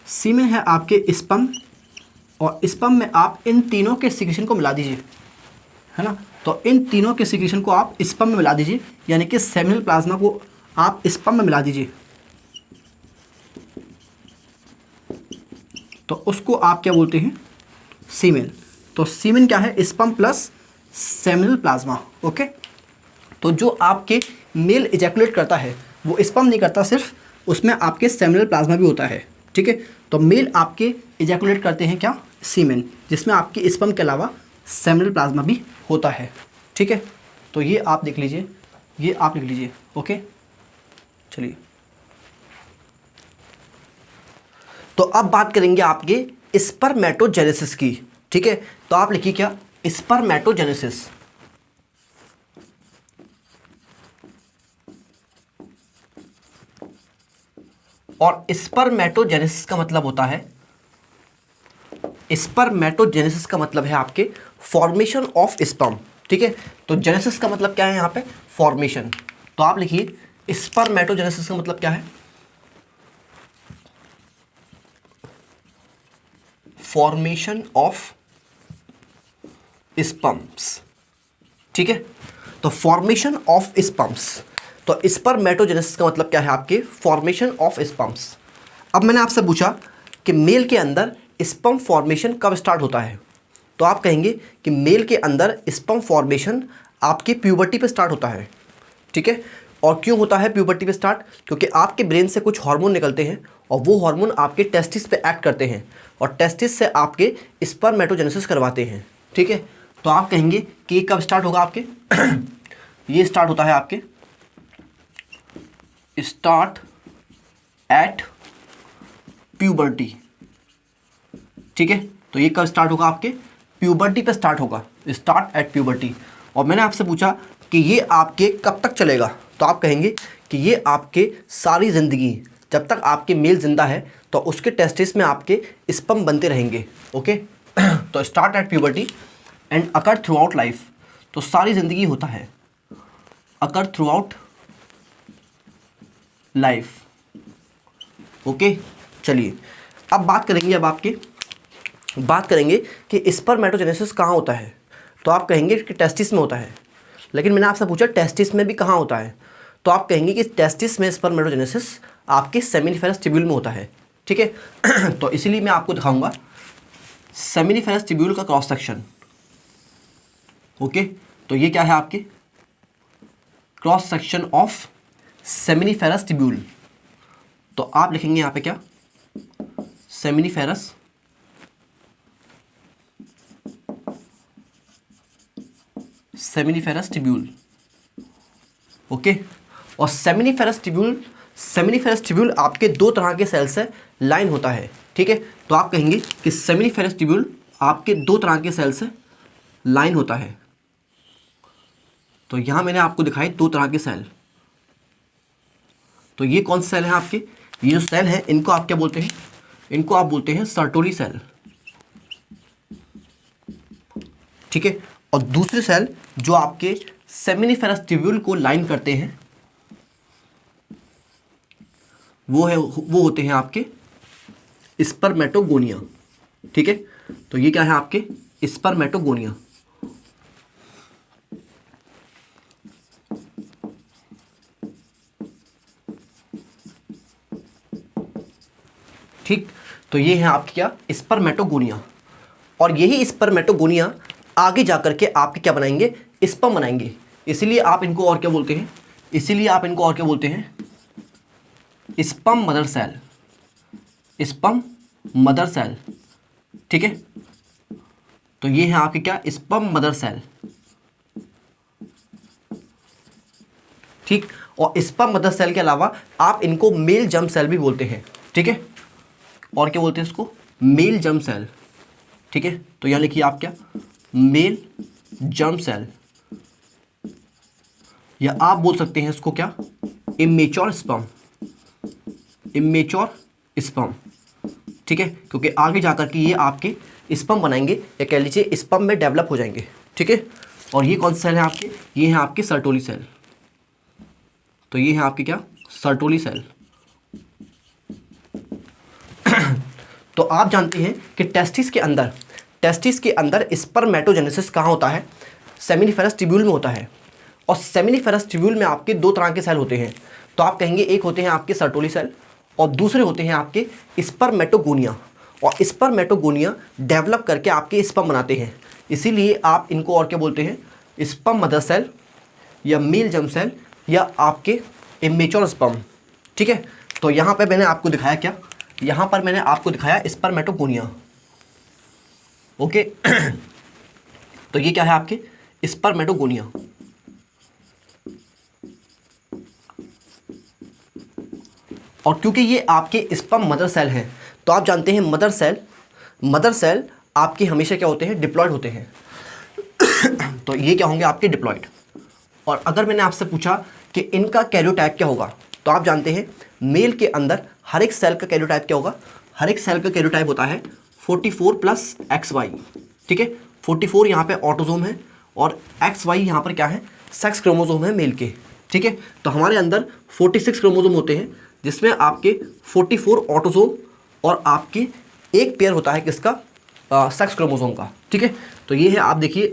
सीमेन है आपके स्पर्म, और स्पर्म में आप इन तीनों के सिक्रेशन को मिला दीजिए, है ना। तो इन तीनों के सिक्रेशन को आप स्पर्म में मिला दीजिए, यानी कि सेमिनल प्लाज्मा को आप स्पर्म में मिला दीजिए, तो उसको आप क्या बोलते हैं, सीमेन। तो सीमेन क्या है, sperm plus seminal plasma. Okay, तो जो आपके मेल इजैकुलेट करता है वो स्पर्म नहीं करता, सिर्फ उसमें आपके सेमिनल प्लाज्मा भी होता है, ठीक है। तो मेल आपके इजैकुलेट करते हैं क्या, सीमेन, जिसमें आपके स्पर्म के अलावा सेमिनल प्लाज्मा भी होता है, ठीक है। तो ये आप देख लीजिए, ये आप लिख लीजिए। ओके, चलिए तो अब बात करेंगे आपके स्पर्मेटोजेनेसिस की, ठीक है। तो आप लिखिए क्या, स्पर्मेटोजेनेसिस। और स्पर्मेटोजेनेसिस का मतलब होता है, स्पर्मेटोजेनेसिस का मतलब है आपके फॉर्मेशन ऑफ स्पर्म, ठीक है। तो जेनेसिस का मतलब क्या है यहाँ पे, फॉर्मेशन। तो आप लिखिए स्पर्मेटोजेनेसिस का मतलब क्या है, फॉर्मेशन ऑफ स्पर्म्स, ठीक है। तो फॉर्मेशन ऑफ स्पर्म्स, तो स्पर्मेटोजेनेसिस का मतलब क्या है आपके, फॉर्मेशन ऑफ स्पर्म्स। अब मैंने आपसे पूछा कि मेल के अंदर स्पर्म फॉर्मेशन कब स्टार्ट होता है, तो आप कहेंगे कि मेल के अंदर स्पर्म फॉर्मेशन आपकी प्यूबर्टी पे स्टार्ट होता है, ठीक है। और क्यों होता है प्यूबर्टी पे स्टार्ट, क्योंकि आपके ब्रेन से कुछ हार्मोन निकलते हैं और वो हार्मोन आपके टेस्टिस पे एक्ट करते हैं और टेस्टिस से आपके स्पर्मेटोजेनेसिस करवाते हैं, ठीक है। तो आप कहेंगे कि ये कब स्टार्ट होगा आपके ये स्टार्ट होता है आपके स्टार्ट एट प्यूबर्टी, ठीक है। तो ये कब स्टार्ट होगा आपके, प्यूबर्टी पे स्टार्ट होगा, स्टार्ट एट प्यूबर्टी। और मैंने आपसे पूछा कि ये आपके कब तक चलेगा, तो आप कहेंगे कि ये आपके सारी ज़िंदगी, जब तक आपके मेल जिंदा है तो उसके टेस्टिस में आपके स्पर्म बनते रहेंगे। ओके तो start at puberty and occur through out life, तो सारी ज़िंदगी होता है, अकर थ्रू आउट लाइफ। ओके चलिए अब बात करेंगे कि स्पर्मेटोजेनेसिस कहाँ होता है, तो आप कहेंगे कि टेस्टिस में होता है। लेकिन मैंने आपसे पूछा टेस्टिस में भी कहाँ होता है, तो आप कहेंगे कि टेस्टिस में स्पर्मेटोजेनेसिस आपके सेमिनिफेरस ट्यूब्यूल में होता है। ठीक है तो इसीलिए मैं आपको दिखाऊंगा सेमिनिफेरस ट्यूब्यूल का क्रॉस सेक्शन। ओके तो ये क्या है आपके cross section of seminiferous tubule, तो आप लिखेंगे यहाँ पे क्या, सेमिनिफेरस ट्यूब्यूल। ओके और सेमिनिफेरस ट्यूब्यूल आपके दो तरह के सेल से लाइन होता है। ठीक है तो आप कहेंगे कि सेमिनिफेरस ट्यूब्यूल आपके दो तरह के सेल से लाइन होता है। तो यहां मैंने आपको दिखाए दो तरह के सेल, तो ये कौन से सेल हैं आपके, ये जो सेल हैं इनको आप क्या बोलते हैं, इनको आप बोलते हैं सर्टोली सेल। ठीक है और दूसरे सेल जो आपके सेमिनिफेरस ट्यूब्यूल को लाइन करते हैं वो होते हैं आपके स्पर्मेटोगोनिया। ठीक है तो ये क्या है आपके स्पर्मेटोगोनिया। ठीक तो ये है आपकी क्या स्पर्मेटोगोनिया, और यही स्पर्मेटोगोनिया आगे जाकर के आपके क्या बनाएंगे, स्पर्म बनाएंगे। इसीलिए आप इनको और क्या बोलते हैं, sperm mother cell, sperm mother cell. ठीक है तो ये है आपके क्या स्पर्म मदर सेल। ठीक और स्पर्म मदर सेल के अलावा आप इनको मेल जर्म सेल भी बोलते हैं। ठीक है और क्या बोलते हैं इसको, मेल जर्म सेल। ठीक है तो यहां लिखिए आप क्या, मेल जर्म सेल, या आप बोल सकते हैं इसको क्या, इमेच्योर स्पर्म, ठीक है क्योंकि आगे जाकर के ये आपके स्पर्म बनाएंगे या कह लीजिए स्पर्म में डेवलप हो जाएंगे। ठीक है और ये कौन से सेल है आपके, ये है आपके सर्टोली सेल। तो ये है आपके क्या सर्टोली सेल। तो आप जानते हैं कि टेस्टिस के अंदर स्पर्मेटोजेनेसिस कहाँ होता है, सेमिनिफेरस ट्यूब्यूल में होता है। और सेमिनिफेरस ट्यूब्यूल में आपके दो तरह के सेल होते हैं, तो आप कहेंगे एक होते हैं आपके सर्टोली सेल और दूसरे होते हैं आपके स्पर्मेटोगोनिया। और स्पर्मेटोगोनिया डेवलप करके आपके स्पर्म बनाते हैं, इसीलिए आप इनको और क्या बोलते हैं, स्पर्म मदर सेल या मेल जर्म सेल या आपके इमेच्योर स्पर्म। ठीक है तो यहाँ पर मैंने आपको दिखाया क्या, यहाँ पर मैंने आपको दिखाया स्पर्मेटोगोनिया। ओके तो ये क्या है आपके स्पर्मेटोगोनिया। और क्योंकि ये आपके स्पर्म मदर सेल हैं तो आप जानते हैं मदर सेल आपके हमेशा क्या होते हैं, डिप्लॉयड होते हैं। तो ये क्या होंगे आपके डिप्लॉयड। और अगर मैंने आपसे पूछा कि इनका कैरियोटाइप क्या होगा, तो आप जानते हैं मेल के अंदर हर एक सेल का कैरियोटाइप क्या होगा, हर एक सेल का कैरियोटाइप होता है 44 + XY। ठीक है 44 यहाँ पे ऑटोजोम है और XY यहाँ पर क्या है, सेक्स क्रोमोजोम है मेल के। ठीक है तो हमारे अंदर 46 क्रोमोजोम होते हैं जिसमें आपके 44 ऑटोजोम और आपके एक पेयर होता है किसका, सेक्स क्रोमोजोम का। ठीक है तो ये है आप देखिए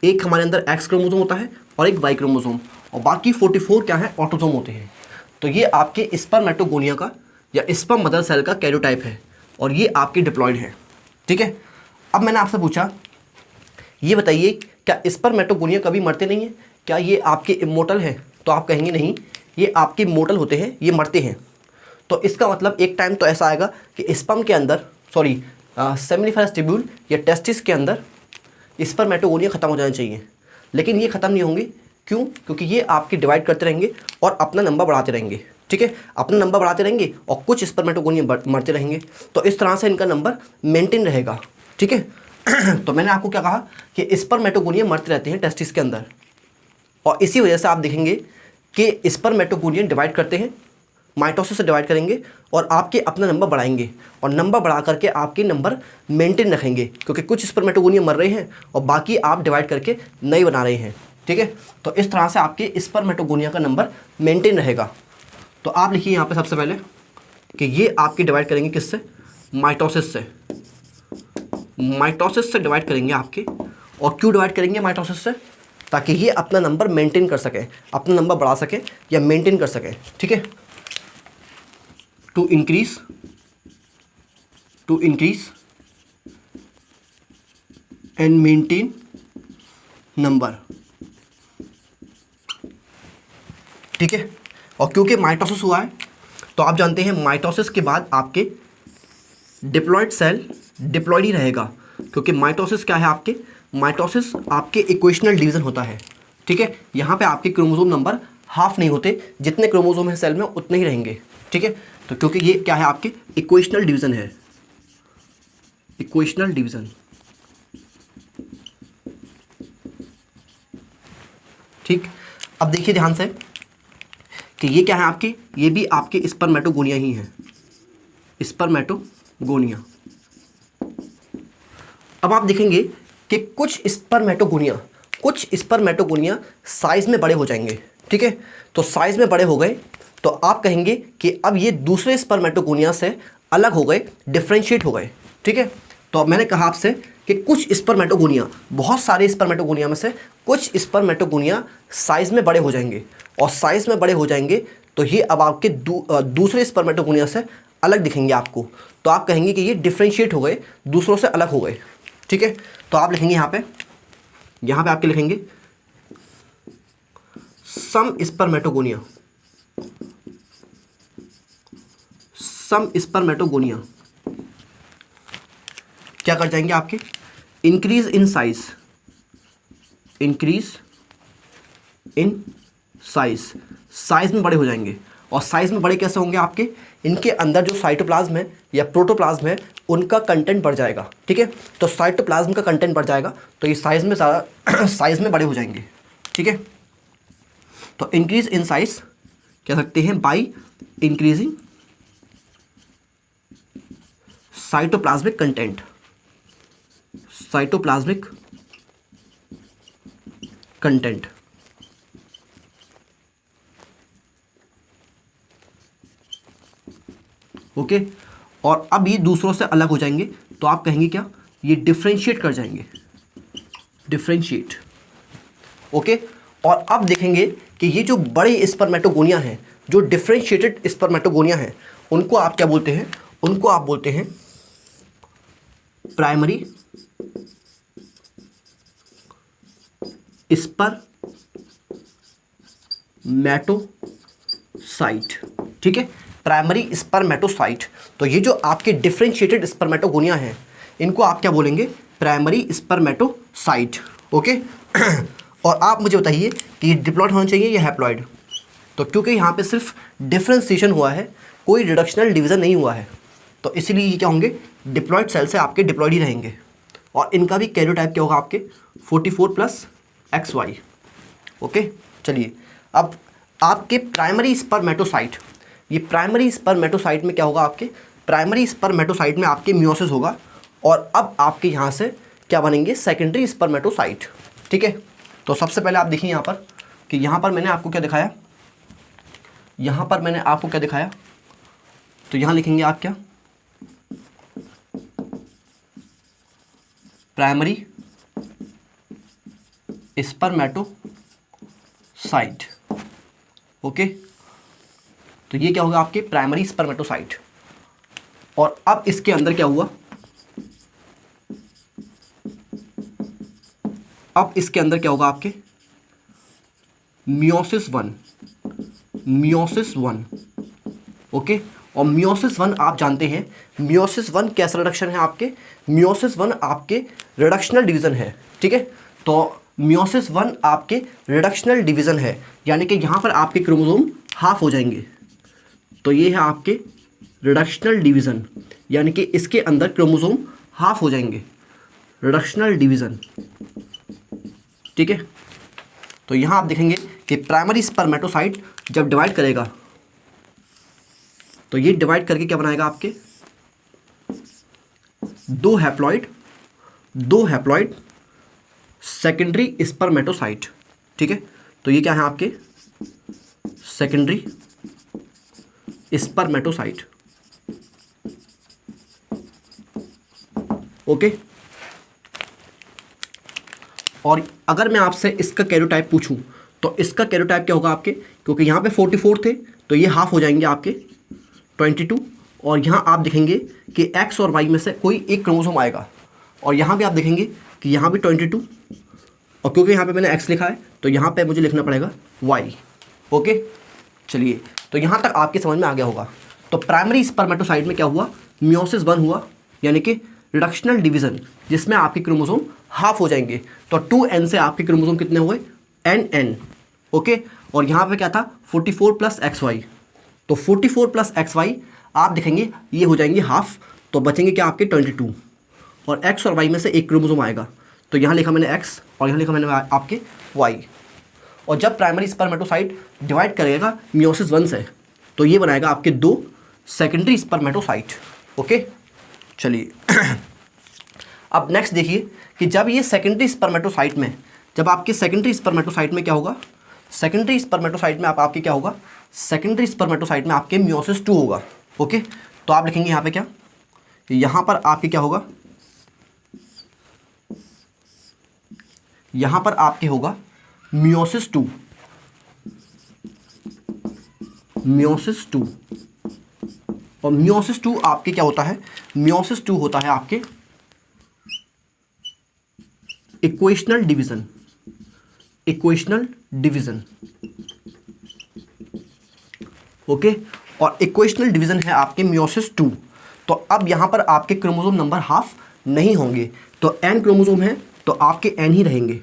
एक हमारे अंदर X क्रोमोजोम होता है और एक Y क्रोमोजोम, और बाकी 44 क्या है, ऑटोजोम होते हैं। तो ये आपके स्पर्मेटोगोनिया का या स्पर्म मदर सेल का कैरियोटाइप है और ये आपके डिप्लॉयड है। ठीक है अब मैंने आपसे पूछा ये बताइए क्या स्पर्मेटोगोनिया कभी मरते नहीं है, क्या ये आपके इमोर्टल हैं, तो आप कहेंगे नहीं ये आपके मोर्टल होते हैं, ये मरते हैं। तो इसका मतलब एक टाइम तो ऐसा आएगा कि स्पर्म के अंदर सेमिनिफेरस ट्यूब्यूल या टेस्टिस के अंदर स्पर्मेटोगोनिया खत्म हो जाना चाहिए, लेकिन ये ख़त्म नहीं होंगे। क्यों, क्योंकि ये आपके डिवाइड करते रहेंगे और अपना नंबर बढ़ाते रहेंगे। ठीक है अपना नंबर बढ़ाते रहेंगे और कुछ स्पर्मेटोगोनिया मरते रहेंगे, तो इस तरह से इनका नंबर मेंटेन रहेगा। ठीक है तो मैंने आपको क्या कहा कि स्पर्मेटोगोनिया मरते रहते हैं टेस्टिस के अंदर, और इसी वजह से आप देखेंगे कि स्पर्मेटोगोनिया डिवाइड करते हैं, माइटोसिस से डिवाइड करेंगे और आपके अपना नंबर बढ़ाएंगे, और नंबर बढ़ा करके आपके नंबर मेंटेन रखेंगे, क्योंकि कुछ स्पर्मेटोगोनिया मर रहे हैं और बाकी आप डिवाइड करके नए बना रहे हैं। ठीक है, तो इस तरह से आपके स्पर्मेटोगोनिया का नंबर मेंटेन रहेगा। तो आप लिखिए यहाँ पे सबसे पहले कि ये आपके डिवाइड करेंगे किससे, माइटोसिस से। माइटोसिस से डिवाइड करेंगे आपके, और क्यों डिवाइड करेंगे माइटोसिस से, ताकि ये अपना नंबर मेंटेन कर सकें, अपना नंबर बढ़ा सकें या मेंटेन कर सकें। ठीक है, to increase and maintain number. ठीक है, और क्योंकि माइटोसिस हुआ है तो आप जानते हैं माइटोसिस के बाद आपके डिप्लॉइड सेल डिप्लॉइड ही रहेगा, क्योंकि माइटोसिस क्या है, आपके माइटोसिस आपके इक्वेशनल डिवीजन होता है। ठीक है, यहाँ पे आपके क्रोमोसोम नंबर हाफ नहीं होते, जितने क्रोमोसोम हैं सेल में उतने ही रहेंगे। ठीक है, तो क्योंकि ये क्या है, आपके इक्वेशनल डिवीजन है, इक्वेशनल डिवीजन। ठीक, अब देखिए ध्यान से कि ये क्या है आपके, ये भी आपके स्पर्मेटोगोनिया ही है, स्पर्मेटोगोनिया। अब आप देखेंगे कि कुछ स्पर्मेटोगोनिया साइज में बड़े हो जाएंगे। ठीक है, तो साइज में बड़े हो गए तो आप कहेंगे कि अब ये दूसरे स्पर्मेटोगोनिया से अलग हो गए, डिफ्रेंशिएट हो गए। ठीक है, तो अब मैंने कहा आपसे कि कुछ स्पर्मेटोगोनिया, बहुत सारे स्पर्मेटोगोनिया में से कुछ स्पर्मेटोगोनिया साइज में बड़े हो जाएंगे, और साइज में बड़े हो जाएंगे तो ये अब आपके दूसरे स्पर्मेटोगोनिया से अलग दिखेंगे आपको, तो आप कहेंगे कि ये डिफ्रेंशिएट हो गए, दूसरों से अलग हो गए। ठीक है, तो आप लिखेंगे यहाँ पे आपके लिखेंगे सम स्पर्मेटोगोनिया, क्या कर जाएंगे आपके, इंक्रीज इन साइज में बड़े हो जाएंगे। और साइज में बड़े कैसे होंगे आपके, इनके अंदर जो साइटोप्लाज्म है या प्रोटोप्लाज्म है उनका कंटेंट बढ़ जाएगा। ठीक है, तो साइटोप्लाज्म का कंटेंट बढ़ जाएगा तो ये साइज में ज़्यादा साइज में बड़े हो जाएंगे। ठीक है, तो इंक्रीज इन साइज कह सकते हैं by increasing cytoplasmic content. Okay, और अब ये दूसरों से अलग हो जाएंगे तो आप कहेंगे क्या, ये डिफ्रेंशिएट कर जाएंगे, डिफ्रेंशिएट। ओके, और अब देखेंगे कि ये जो बड़े स्पर्मेटोगोनिया हैं, जो डिफ्रेंशिएटेड स्पर्मेटोगोनिया हैं, उनको आप क्या बोलते हैं, उनको आप बोलते हैं प्राइमरी स्पर्मेटोसाइट। ठीक है, प्राइमरी स्पर्मेटोसाइट। तो ये जो आपके डिफ्रेंशिएटेड स्पर्मेटोगोनिया हैं इनको आप क्या बोलेंगे, प्राइमरी स्पर्मेटोसाइट। ओके, और आप मुझे बताइए कि ये डिप्लॉइड होना चाहिए या हैप्लॉइड, तो क्योंकि यहाँ पे सिर्फ डिफ्रेंसिएशन हुआ है, कोई रिडक्शनल डिवीज़न नहीं हुआ है, तो इसीलिए ये क्या होंगे, डिप्लॉइड सेल से आपके डिप्लॉइड ही रहेंगे। और इनका भी कैरियोटाइप क्या होगा आपके 44+XY। ओके, चलिए अब आपके प्राइमरी स्पर्मेटोसाइट, ये प्राइमरी स्पर्मेटोसाइट में क्या होगा, आपके प्राइमरी स्पर्मेटोसाइट में आपके मियोसिस होगा, और अब आपके यहाँ से क्या बनेंगे, सेकेंडरी स्पर्मेटोसाइट। ठीक है, तो सबसे पहले आप देखिए यहाँ पर कि यहाँ पर मैंने आपको क्या दिखाया, तो यहाँ लिखेंगे आप क्या, प्राइमरी स्पर्मेटोसाइट। ओके, तो ये क्या होगा आपके प्राइमरी स्पर्मेटोसाइट। और अब इसके अंदर क्या हुआ, अब इसके अंदर क्या होगा आपके मियोसिस वन। ओके, और मियोसिस वन आप जानते हैं, मियोसिस वन कैसा रिडक्शन है आपके, मियोसिस वन आपके रिडक्शनल डिवीज़न है। ठीक है, तो मियोसिस वन आपके रिडक्शनल डिवीज़न है, यानी कि यहाँ पर आपके क्रोमोसोम हाफ हो जाएंगे, तो ये है आपके रिडक्शनल डिवीज़न, यानी कि इसके अंदर क्रोमोसोम हाफ हो जाएंगे, रिडक्शनल डिवीज़न। ठीक है, तो यहाँ आप देखेंगे कि प्राइमरी स्पर्मेटोसाइट जब डिवाइड करेगा तो ये डिवाइड करके क्या बनाएगा आपके दो हैप्लॉइड सेकेंडरी स्पर्मेटोसाइट। ठीक है, तो ये क्या है आपके सेकेंडरी स्पर्मेटोसाइट। ओके, और अगर मैं आपसे इसका कैरियोटाइप पूछूं तो इसका कैरियोटाइप क्या होगा आपके, क्योंकि यहाँ पे 44 थे तो ये हाफ हो जाएंगे आपके 22, और यहाँ आप देखेंगे कि एक्स और वाई में से कोई एक क्रोमोसोम आएगा, और यहाँ भी आप देखेंगे कि यहाँ भी 22, और क्योंकि यहाँ पे मैंने एक्स लिखा है तो यहाँ पे मुझे लिखना पड़ेगा वाई। ओके, चलिए, तो यहाँ तक आपके समझ में आ गया होगा। तो प्राइमरी स्पर्मेटोसाइट में क्या हुआ, मियोसिस 1 हुआ, यानी कि रिडक्शनल डिवीज़न, जिसमें आपके क्रोमोसोम हाफ हो जाएंगे। तो 2n से आपके क्रोमोसोम कितने हुए, nn। ओके, और यहाँ पे क्या था 44 + XY, तो 44 + XY आप देखेंगे ये हो जाएंगे हाफ, तो बचेंगे क्या आपके 22, और x और y में से एक क्रोमोसोम आएगा, तो यहाँ लिखा मैंने x और यहाँ लिखा मैंने आपके y। और जब प्राइमरी स्पर्मेटोसाइट डिवाइड करेगा मियोसिस 1 से तो ये बनाएगा आपके 2 सेकेंडरी स्पर्मेटोसाइट। ओके, चलिए अब नेक्स्ट देखिए कि जब ये सेकेंडरी स्पर्मेटोसाइट में, जब आपके सेकेंडरी स्पर्मेटोसाइट में क्या होगा, सेकेंडरी स्पर्मेटोसाइट में आपके क्या होगा, सेकेंडरी स्पर्मेटोसाइट में आपके मियोसिस 2 होगा। ओके, तो आप लिखेंगे यहाँ पे क्या, यहाँ पर आपके क्या होगा, यहाँ पर आपके होगा मियोसिस 2, मियोसिस 2। और मियोसिस 2 आपके क्या होता है, मियोसिस 2 होता है आपके equational division, equational division. Okay, और इक्वेशनल डिवीज़न है आपके मियोसिस 2। तो अब यहाँ पर आपके क्रोमोसोम नंबर हाफ नहीं होंगे, तो n क्रोमोसोम है तो आपके n ही रहेंगे।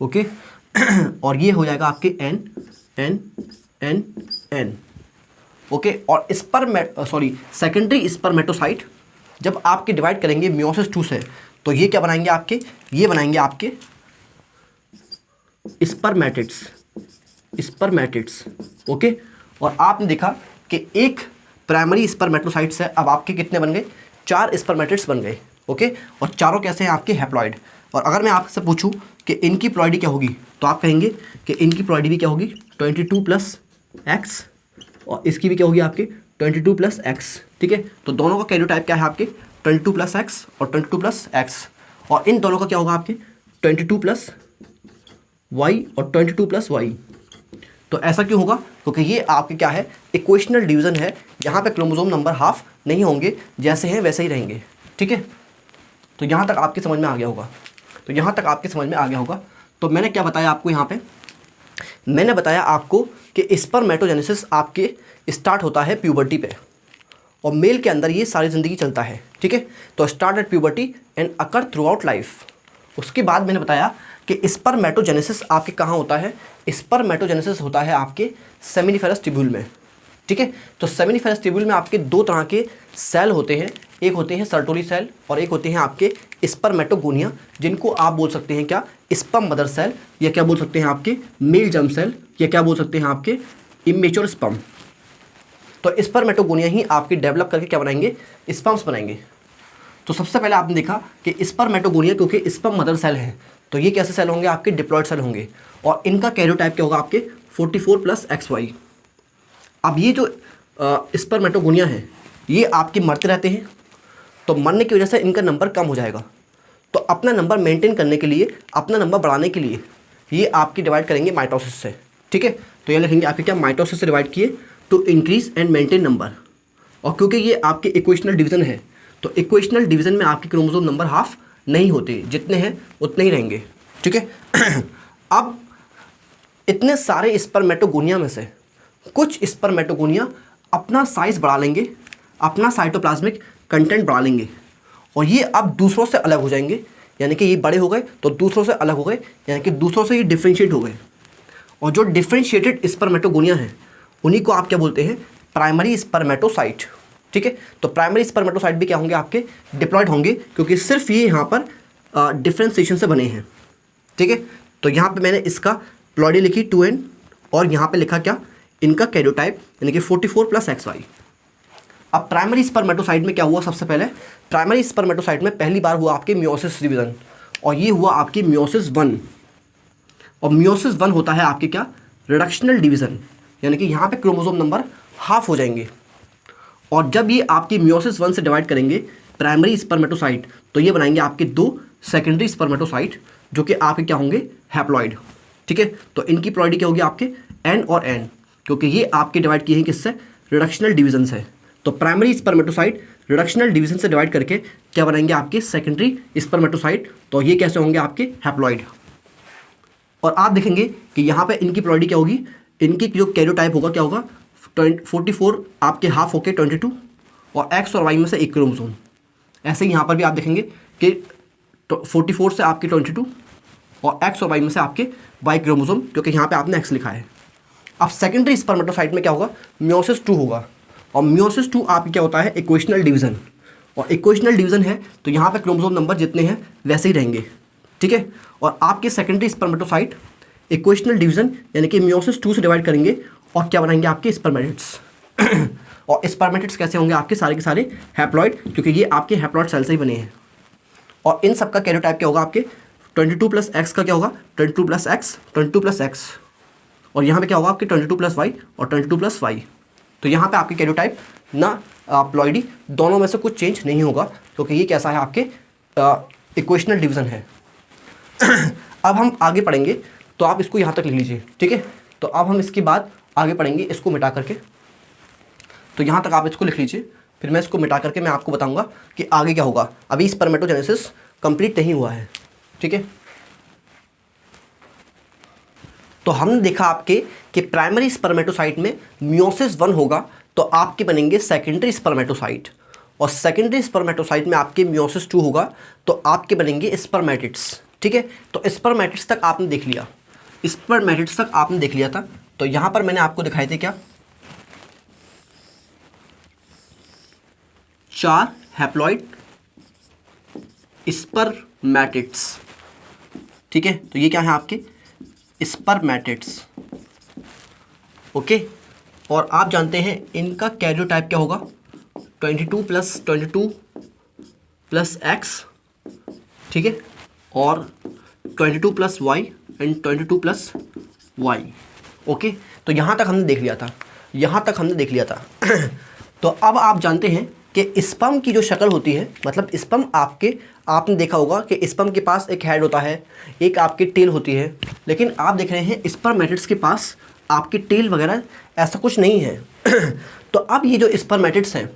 ओके, और ये हो जाएगा आपके n n n n। Okay, और सेकेंडरी स्पर्मेटोसाइट जब आपके डिवाइड करेंगे मियोसिस 2 से तो ये क्या बनाएंगे आपके, ये बनाएंगे आपके स्पर्मेटिड्स, स्पर्मेटिड्स। ओके, और आपने देखा कि एक प्राइमरी स्पर्मेटोसाइट से अब आपके कितने बन गए, 4 स्पर्मेटिड्स बन गए। ओके, और चारों कैसे हैं आपके हैप्लॉइड। और अगर मैं आपसे पूछूं कि इनकी प्लॉइडी क्या होगी तो आप कहेंगे कि इनकी प्लॉइडी भी क्या होगी 22 + x, और इसकी भी क्या होगी आपके 22 + x। ठीक है, तो दोनों का कैरियोटाइप क्या है आपके 22 + x और 22 + x, और इन दोनों का क्या होगा आपके 22 + y और 22 + y। तो ऐसा क्यों होगा, क्योंकि ये आपके क्या है, इक्वेशनल डिवीज़न है, यहाँ पे क्रोमोसोम नंबर हाफ नहीं होंगे, जैसे हैं वैसे ही रहेंगे। ठीक है, तो यहाँ तक आपकी समझ में आ गया होगा, तो यहाँ तक आपकी समझ में आ गया होगा। तो मैंने क्या बताया आपको, यहाँ पे मैंने बताया आपको कि स्पर्मेटोजेनेसिस आपके स्टार्ट होता है प्यूबर्टी पे, और मेल के अंदर ये सारी ज़िंदगी चलता है। ठीक है, तो start at puberty and occur through out life. उसके बाद मैंने बताया कि स्पर्मेटोजेनेसिस आपके कहाँ होता है, स्पर्मेटोजेनेसिस होता है आपके सेमिनिफेरस ट्यूब्यूल में। ठीक है, तो सेमिनिफेरस ट्यूब्यूल में आपके 2 तरह के सेल होते हैं, एक होते हैं सर्टोरी सेल और एक होते हैं आपके स्पर्मेटोगोनिया, जिनको आप बोल सकते हैं क्या, स्पर्म मदर सेल, या क्या बोल सकते हैं आपके मेल जर्म सेल, या क्या बोल सकते हैं आपके इमेच्योर स्पर्म। तो स्पर्मेटोगोनिया ही आपके डेवलप करके क्या बनाएंगे, स्पर्म्स बनाएंगे। तो सबसे पहले आपने देखा कि स्पर्मेटोगोनिया क्योंकि स्पर्म मदर सेल है तो ये कैसे सेल होंगे, आपके डिप्लॉयड सेल होंगे, और इनका कैरियोटाइप क्या होगा आपके 44 + XY। अब ये जो स्पर्मेटोगोनिया है ये आपके मरते रहते हैं, तो मरने की वजह से इनका नंबर कम हो जाएगा। तो अपना नंबर मेंटेन करने के लिए, अपना नंबर बढ़ाने के लिए ये आपकी डिवाइड करेंगे माइटोसिस से। ठीक है, तो ये लिखेंगे आपके क्या, माइटोसिस से डिवाइड किए to increase and maintain number. और क्योंकि ये आपके इक्वेशनल डिवीज़न है तो इक्वेशनल डिवीज़न में आपके क्रोमोसोम नंबर हाफ नहीं होते, जितने हैं उतने ही रहेंगे। ठीक है, अब इतने सारे स्पर्मेटोगोनिया में से कुछ स्पर्मेटोगोनिया अपना साइज़ बढ़ा लेंगे, अपना साइटोप्लाज्मिक कंटेंट बढ़ा लेंगे, और ये अब दूसरों से अलग हो जाएंगे, यानी कि ये बड़े हो गए तो दूसरों से अलग हो गए, यानी कि दूसरों से ये डिफ्रेंशिएट हो गए। और जो डिफ्रेंशिएटेड स्पर्मेटोगोनिया हैं उन्हीं को आप क्या बोलते हैं, प्राइमरी स्पर्मेटोसाइट। ठीक है, तो प्राइमरी स्पर्मेटोसाइट भी क्या होंगे आपके, डिप्लॉयड होंगे, क्योंकि सिर्फ ये यहाँ पर डिफ्रेंसिएशन से बने हैं। ठीक है, तो यहाँ पे मैंने इसका प्लॉयडी लिखी 2n, और यहाँ पे लिखा क्या, इनका कैरियोटाइप यानी कि 44 + XY। अब प्राइमरी स्पर्मेटोसाइट में क्या हुआ, सबसे पहले प्राइमरी स्पर्मेटोसाइट में पहली बार हुआ आपके मियोसिस डिवीजन, और ये हुआ आपकी मियोसिस 1। और मियोसिस 1 होता है आपके क्या, रिडक्शनल डिवीजन, यानी कि यहाँ पे क्रोमोसोम नंबर हाफ हो जाएंगे। और जब ये आपकी मियोसिस 1 से डिवाइड करेंगे प्राइमरी स्पर्मेटोसाइट, तो ये बनाएंगे आपके 2 सेकेंडरी स्पर्मेटोसाइट, जो कि आपके क्या होंगे, हैप्लॉइड। ठीक है, तो इनकी प्लॉयडी क्या होगी आपके N और N, क्योंकि ये आपके डिवाइड किए हैं किससे, रिडक्शनल डिवीजन से। तो प्राइमरी स्पर्मेटोसाइट रिडक्शनल डिवीजन से डिवाइड करके क्या बनाएंगे आपके सेकेंडरी स्पर्मेटोसाइट, तो ये कैसे होंगे आपके हैप्लॉइड। और आप देखेंगे कि यहाँ पे इनकी प्लॉयडी क्या होगी, इनकी जो कैरियोटाइप होगा क्या होगा, 44 आपके हाफ होके 22, और X और Y में से एक क्रोमोसोम। ऐसे ही यहाँ पर भी आप देखेंगे कि 44 से आपके 22, और X और Y में से आपके Y क्रोमोसोम, क्योंकि यहाँ पे आपने X लिखा है। अब सेकेंडरी स्पर्मेटोसाइट में क्या होगा, मियोसिस 2 होगा, और मियोसिस 2 आपकी क्या होता है, इक्वेशनल डिवीजन। और इक्वेशनल डिवीजन है तो यहाँ पे क्रोमोसोम नंबर जितने हैं वैसे ही रहेंगे। ठीक है, और आपके सेकेंडरी स्पर्मेटोसाइट इक्वेशनल डिवीजन यानी कि मियोसिस 2 से डिवाइड करेंगे, और क्या बनाएंगे आपके स्पर्मेटिड्स। और स्पर्मेटिड्स कैसे होंगे आपके, सारे के सारे हैप्लॉइड, क्योंकि ये आपके हैप्लॉइड सेल से ही बने हैं। और इन सबका कैरियोटाइप क्या होगा आपके, 22 + X का क्या होगा, 22 + X, 22 + X, और यहाँ पे क्या होगा आपके 22 + Y और 22 + Y। तो यहाँ पे आपके कैरियोटाइप ना प्लॉयडी दोनों में से कुछ चेंज नहीं होगा, क्योंकि ये कैसा है आपके इक्वेशनल डिवीजन है। अब हम आगे पढ़ेंगे, तो आप इसको यहाँ तक लिख लीजिए। ठीक है, तो अब हम इसके बाद आगे पढ़ेंगे इसको मिटा करके, तो यहाँ तक आप इसको लिख लीजिए, फिर मैं इसको मिटा करके मैं आपको बताऊँगा कि आगे क्या होगा। अभी स्पर्मेटोजेनेसिस कंप्लीट नहीं हुआ है। ठीक है, तो हमने देखा आपके कि प्राइमरी स्पर्मेटोसाइट में मियोसिस 1 होगा, तो आपके बनेंगे सेकेंडरी स्पर्मेटोसाइट, और सेकेंडरी स्पर्मेटोसाइट में आपके मियोसिस 2 होगा, तो आपके बनेंगे स्पर्मेटिड्स। ठीक है, तो स्पर्मेटिड्स तक आपने देख लिया, स्पर्मेटिड्स तक आपने देख लिया था। तो यहाँ पर मैंने आपको दिखाए थे क्या, 4 हैप्लॉइड स्पर्मेटिड्स। ठीक है, तो ये क्या है आपके स्पर्मेटिड्स। ओके, और आप जानते हैं इनका कैरियोटाइप क्या होगा, 22 + 22 + X। ठीक है, और 22 + Y एंड 22 + Y। ओके, तो यहाँ तक हमने देख लिया था, यहाँ तक हमने देख लिया था। तो अब आप जानते हैं कि स्पर्म की जो शक्ल होती है, मतलब स्पर्म आपने देखा होगा कि स्पर्म के पास एक हेड होता है, एक आपकी टेल होती है, लेकिन आप देख रहे हैं स्पर्मेटिड्स के पास आपकी टेल वगैरह ऐसा कुछ नहीं है। तो अब ये जो स्पर्मेटिड्स हैं,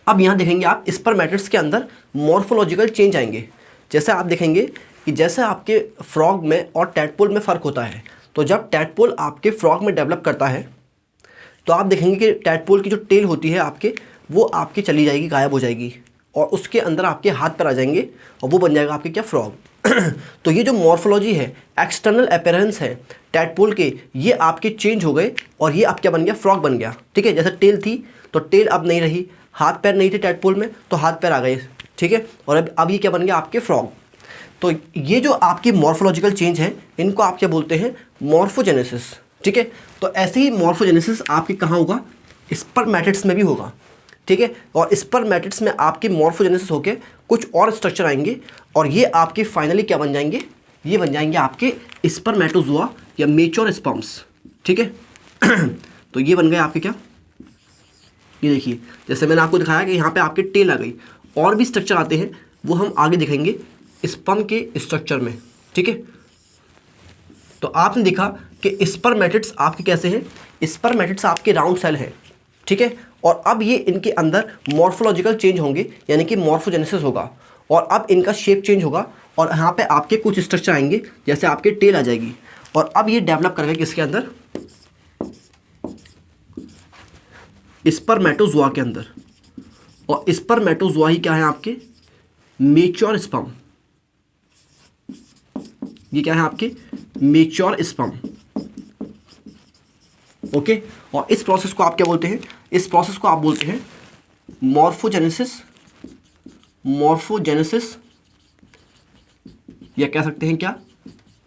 अब यहाँ देखेंगे आप स्पर्मेटिड्स के अंदर मॉर्फोलॉजिकल चेंज आएंगे। जैसे आप देखेंगे कि जैसे आपके फ्रॉग में और टैडपोल में फ़र्क होता है, तो जब टैडपोल आपके फ्रॉग में डेवलप करता है, तो आप देखेंगे कि टैडपोल की जो टेल होती है आपके, वो आपकी चली जाएगी, गायब हो जाएगी, और उसके अंदर आपके हाथ पर आ जाएंगे, और वो बन जाएगा आपके क्या, फ्रॉग। तो ये जो मॉर्फोलॉजी है, एक्सटर्नल अपीयरेंस है टैडपोल के, ये आपके चेंज हो गए, और ये आप क्या बन गया, फ्रॉग बन गया। ठीक है, जैसे टेल थी तो टेल अब नहीं रही, हाथ पैर नहीं थे टैडपोल में तो हाथ पैर आ गए। ठीक है, और अब ये क्या बन गया आपके, फ्रॉग। तो ये जो आपकी मॉर्फोलॉजिकल चेंज है, इनको आप क्या बोलते हैं, मॉर्फोजेनेसिस। ठीक है, तो ऐसे ही मॉर्फोजेनेसिस आपके कहाँ होगा, स्पर्मेटिड्स में भी होगा। ठीक है, और स्पर्मेटिड्स में आपके मॉर्फोजेनेसिस होके कुछ और स्ट्रक्चर आएंगे, और ये आपके फाइनली क्या बन जाएंगे, ये बन जाएंगे आपके स्पर्मेटोजोआ या मेच्योर स्पर्म्स। ठीक है, तो ये बन गए आपके क्या, ये देखिए, जैसे मैंने आपको दिखाया कि यहाँ पे आपके टेल आ गई, और भी स्ट्रक्चर आते हैं, वो हम आगे दिखेंगे स्पर्म के स्ट्रक्चर में। ठीक है, तो आपने देखा कि स्पर्मेटिड्स आपके कैसे हैं, स्पर्मेटिड्स आपके राउंड सेल हैं। ठीक है, और अब ये इनके अंदर मॉर्फोलॉजिकल चेंज होंगे, यानी कि मॉर्फोजेनेसिस होगा, और अब इनका शेप चेंज होगा, और यहाँ पे आपके कुछ स्ट्रक्चर आएंगे, जैसे आपके टेल आ जाएगी, और अब ये डेवलप करेगा किसके अंदर, स्पर्मेटोजोआ के अंदर। और स्पर्मेटोजोआ ही क्या है आपके, मेच्योर स्पर्म। ये क्या है आपके, मेच्योर स्पर्म। ओके, और इस प्रोसेस को आप क्या बोलते हैं, इस प्रोसेस को आप बोलते हैं मॉर्फोजेनेसिस, मॉर्फोजेनेसिस, या कह सकते हैं क्या,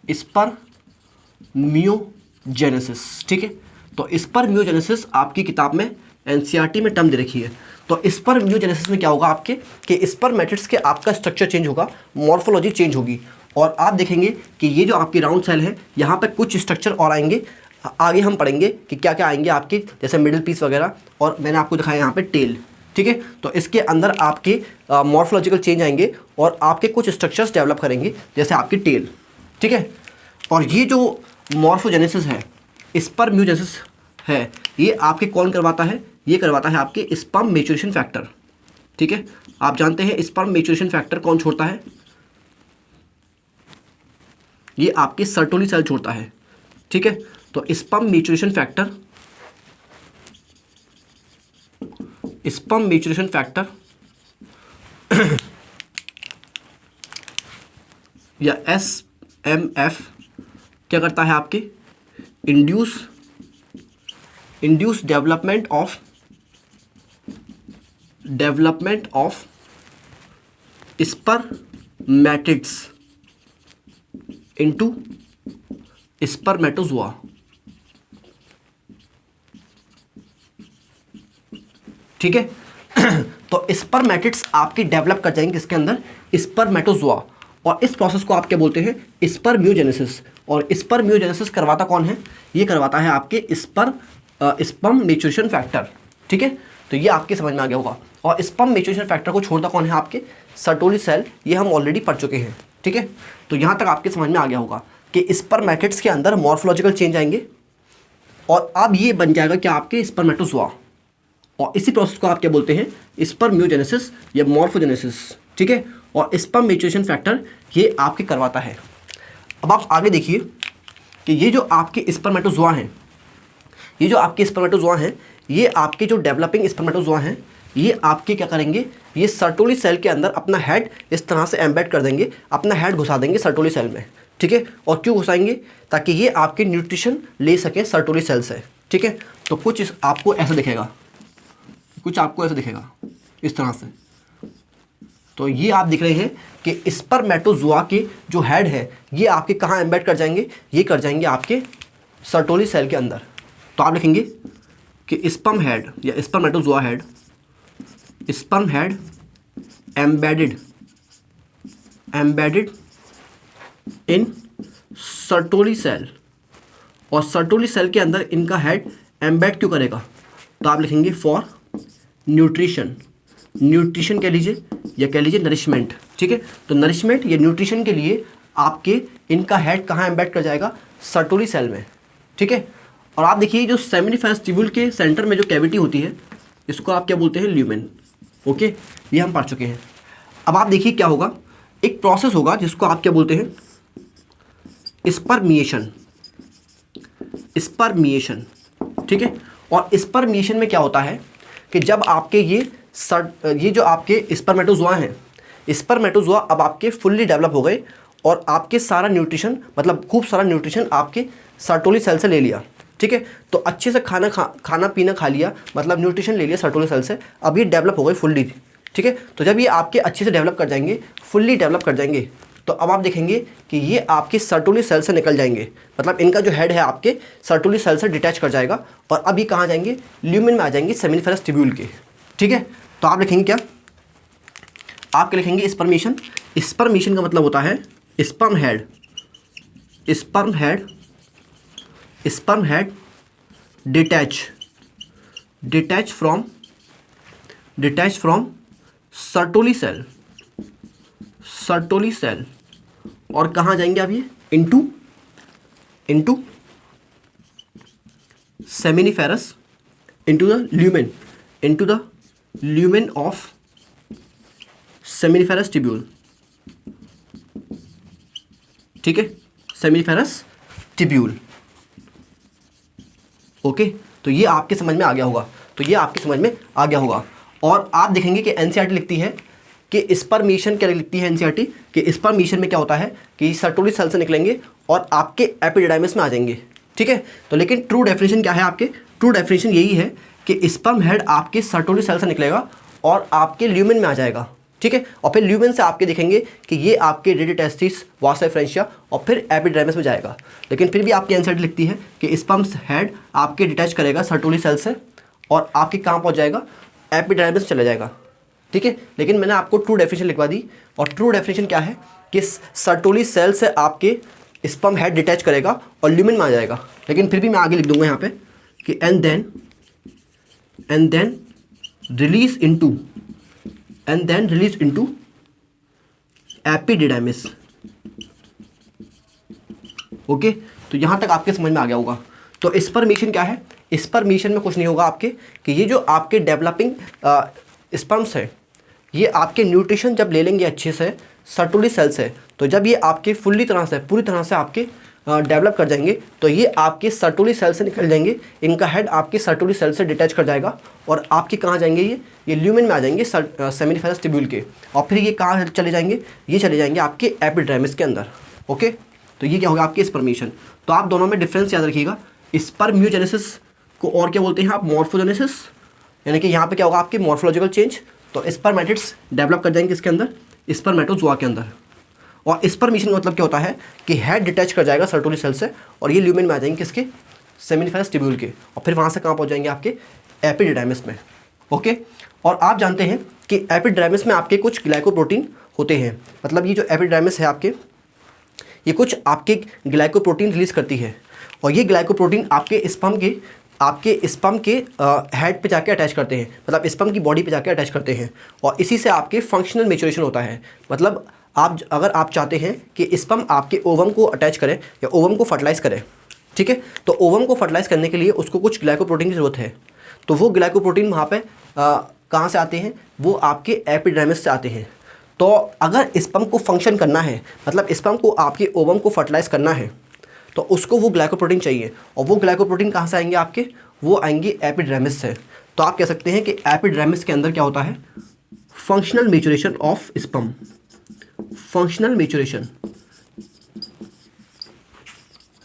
स्पर्मियोजेनेसिस। ठीक है, तो स्पर्मियोजेनेसिस आपकी किताब में एनसीईआरटी में टर्म दे रखी है। तो स्पर्मियोजेनेसिस में क्या होगा आपके कि स्पर्मेटिड्स के आपका स्ट्रक्चर चेंज होगा, मॉर्फोलॉजी चेंज होगी, और आप देखेंगे कि ये जो आपकी राउंड सेल है यहाँ पे कुछ स्ट्रक्चर और आएंगे, आगे हम पढ़ेंगे कि क्या क्या आएंगे आपके, जैसे मिडिल पीस वगैरह, और मैंने आपको दिखाया यहाँ पे टेल। ठीक है, तो इसके अंदर आपके मॉर्फोलॉजिकल चेंज आएंगे और आपके कुछ स्ट्रक्चर्स डेवलप करेंगे जैसे आपकी टेल। ठीक है, और ये जो मॉर्फोजेनेसिस है, स्पर्मियोजेनेसिस है, ये आपके कौन करवाता है, ये करवाता है आपके स्पर्म मैच्योरेशन फैक्टर। ठीक है, आप जानते हैं स्पर्म मैच्योरेशन फैक्टर कौन छोड़ता है, ये आपके सर्टोली सेल छोड़ता है। ठीक है, तो sperm maturation factor, sperm maturation factor या SMF क्या करता है आपके, induce development of spermatids into spermatozoa. ठीक है, तो स्पर्मेटिड्स आपके डेवलप कर जाएंगे किसके अंदर, स्पर्मेटोजोआ, और इस प्रोसेस को आप क्या बोलते हैं, स्पर्मियोजेनेसिस। और स्पर्मियोजेनेसिस करवाता कौन है, ये करवाता है आपके स्पर्म मैच्योरेशन फैक्टर। ठीक है, तो ये आपके समझ में आ गया होगा। और स्पर्म मैच्योरेशन फैक्टर को छोड़ता कौन है आपके, सर्टोली सेल, ये हम ऑलरेडी पढ़ चुके हैं। ठीक है, तो यहाँ तक आपके समझ में आ गया होगा कि स्पर्मेटिड्स के अंदर मॉर्फोलॉजिकल चेंज आएंगे और अब ये बन जाएगा क्या आपके स्पर्मेटोजोआ, और इसी प्रोसेस को आप क्या बोलते हैं, स्पर्मियोजेनेसिस या मॉर्फोजेनेसिस। ठीक है, और स्पर्म मैच्योरेशन फैक्टर ये आपके करवाता है। अब आप आगे देखिए कि ये जो आपके स्पर्मेटोजोआ हैं, ये जो आपके स्पर्मेटोजोआ हैं, ये आपके जो डेवलपिंग स्पर्मेटोजोआ हैं, ये आपके क्या करेंगे, ये सर्टोली सेल के अंदर अपना हेड इस तरह से एम्बेड कर देंगे, अपना हेड घुसा देंगे सर्टोली सेल में। ठीक है, और क्यों घुसाएंगे, ताकि ये आपके न्यूट्रिशन ले सकें सर्टोली सेल से। ठीक है, तो कुछ आपको ऐसा दिखेगा, कुछ आपको ऐसा दिखेगा इस तरह से। तो ये आप दिख रहे हैं कि स्पर्मेटोजोआ के जो हेड है ये आपके कहाँ एम्बेड कर जाएंगे, ये कर जाएंगे आपके सर्टोली सेल के अंदर। तो आप लिखेंगे कि स्पर्म हेड या spermatozoa head, sperm head embedded in Sertoli cell, और सर्टोली सेल के अंदर इनका हेड एम्बेड क्यों करेगा, तो आप लिखेंगे फॉर न्यूट्रिशन, न्यूट्रिशन कह लीजिए या कह लीजिए नरिशमेंट। ठीक है, तो नरिशमेंट या न्यूट्रिशन के लिए आपके इनका हेड कहाँ एम्बेड कर जाएगा, सर्टोली सेल में। ठीक है, और आप देखिए जो सेमिनिफेरस ट्यूब्यूल के सेंटर में जो कैविटी होती है इसको आप क्या बोलते हैं, ल्यूमेन। ओके, ये हम पढ़ चुके हैं। अब आप देखिए क्या होगा, एक प्रोसेस होगा जिसको आप क्या बोलते हैं, स्पर्मिएशन, स्पर्मिएशन। ठीक है, और स्पर्मिएशन में क्या होता है कि जब आपके ये जो आपके स्पर्मेटोजोआ हैं, स्पर्मेटोजोआ अब आपके फुल्ली डेवलप हो गए और आपके सारा न्यूट्रिशन, मतलब खूब सारा न्यूट्रिशन आपके सर्टोली सेल से ले लिया। ठीक है, तो अच्छे से खाना पीना खा लिया, मतलब न्यूट्रिशन ले लिया सर्टोली सेल से, अब ये डेवलप हो गए फुल्ली। ठीक है, तो जब ये आपके अच्छे से डेवलप कर जाएंगे, फुल्ली डेवलप कर जाएंगे, तो अब आप देखेंगे कि ये आपके सर्टोली सेल से निकल जाएंगे, मतलब इनका जो हेड है आपके सर्टोली सेल से डिटैच कर जाएगा, और अब ये कहाँ जाएंगे, ल्यूमेन में आ जाएंगे, सेमिनिफेरस ट्यूब्यूल के। ठीक है, तो आप लिखेंगे क्या, आप क्या लिखेंगे, स्पर्मेशन। स्पर्मेशन का मतलब होता है sperm head, sperm head, sperm head detach from Sertoli cell, Sertoli cell, और कहाँ जाएंगे आप, ये into seminiferous, into the lumen of seminiferous tubule. ठीक है, सेमिनिफेरस ट्यूब्यूल। ओके, तो ये आपके समझ में आ गया होगा, तो ये आपके समझ में आ गया होगा। और आप देखेंगे कि एनसीईआरटी लिखती है कि स्पर्मेशन क्या लिखती है एनसीईआरटी, कि स्पर्मेशन में क्या होता है कि सर्टोली सेल से निकलेंगे और आपके एपिडिडाइमिस में आ जाएंगे। ठीक है। तो लेकिन ट्रू डेफिनेशन क्या है आपके, ट्रू डेफिनेशन यही है कि स्पर्म हेड आपके सर्टोली सेल से निकलेगा और आपके ल्यूमेन में आ जाएगा, ठीक है। और फिर ल्यूमेन से आपके दिखेंगे कि ये आपके रेडियोटेस्टिस, वासा डिफरेंशिया और फिर एपिडर्मिस में जाएगा। लेकिन फिर भी आपकी एनसीईआरटी लिखती है कि स्पर्म हेड आपके डिटैच करेगा सर्टोली सेल से और आपके कहाँ पहुँच जाएगा, एपिडर्मिस चला जाएगा, ठीक है। लेकिन मैंने आपको ट्रू डेफिनेशन लिखवा दी, और ट्रू डेफिनेशन क्या है कि सर्टोली सेल से आपके स्पर्म हेड डिटैच करेगा और ल्यूमेन में आ जाएगा। लेकिन फिर भी मैं आगे लिख दूंगा यहाँ पे कि and then release into epididymis. Okay, तो यहाँ तक आपके समझ में आ गया होगा। तो स्पर्मेशन क्या है, स्पर्मेशन में कुछ नहीं होगा आपके कि ये जो आपके डेवलपिंग स्पर्म्स है ये आपके न्यूट्रिशन जब ले लेंगे अच्छे से सर्टोली सेल से, तो जब ये आपके पूरी तरह से आपके डेवलप कर जाएंगे तो ये आपके सर्टोली सेल से निकल जाएंगे, इनका हेड आपके सर्टोली सेल से डिटैच कर जाएगा और आपके कहाँ जाएंगे, ये ल्यूमेन में आ जाएंगे सेमिनिफेरस ट्यूब्यूल के, और फिर ये कहाँ चले जाएंगे, ये चले जाएंगे आपके एपिडर्मिस के अंदर। ओके, तो ये क्या होगा आपके स्पर्मेशन। तो आप दोनों में डिफरेंस याद रखिएगा, स्पर्म्योजेनेसिस को और क्या बोलते हैं आप, मॉर्फोजेनेसिस, यानी कि यहाँ पे क्या होगा आपके मॉर्फोलॉजिकल चेंज। तो स्पर्मेटिड्स डेवलप कर जाएंगे इसके अंदर, स्पर्मेटोजोआ के अंदर। और स्पर्मेशन का मतलब क्या होता है कि हेड डिटैच कर जाएगा सर्टोली सेल से और ये ल्यूमेन में आ जाएंगे किसके, सेमिनिफेरस ट्यूब्यूल के, और फिर वहाँ से कहाँ पहुँच जाएंगे आपके एपिडिडाइमिस में। ओके, और आप जानते हैं कि एपिडिडाइमिस में आपके कुछ ग्लाइकोप्रोटीन होते हैं, मतलब ये जो एपिडिडाइमिस है आपके, ये कुछ आपके ग्लाइकोप्रोटीन रिलीज करती है, और ये ग्लाइकोप्रोटीन आपके स्पर्म के हेड पे जाके अटैच करते हैं, मतलब स्पर्म की बॉडी पे जाके अटैच करते हैं, और इसी से आपके फंक्शनल मैच्योरेशन होता है। मतलब अगर आप चाहते हैं कि स्पर्म आपके ओवम को अटैच करे या ओवम को फर्टिलाइज करे, ठीक है, तो ओवम को फर्टिलाइज करने के लिए उसको कुछ ग्लाइकोप्रोटीन की ज़रूरत है। तो वो ग्लाइकोप्रोटीन वहाँ पे कहाँ से आते हैं, वो आपके एपिडर्मिस से आते हैं। तो अगर स्पर्म को फंक्शन करना है, मतलब स्पर्म को आपके ओवम को फर्टिलाइज करना है, तो उसको वो ग्लाइकोप्रोटीन चाहिए, और वो ग्लाइकोप्रोटीन कहाँ से आएंगे आपके, वो आएंगे एपिडर्मिस से। तो आप कह सकते हैं कि एपिडर्मिस के अंदर क्या होता है, functional maturation of sperm, functional maturation,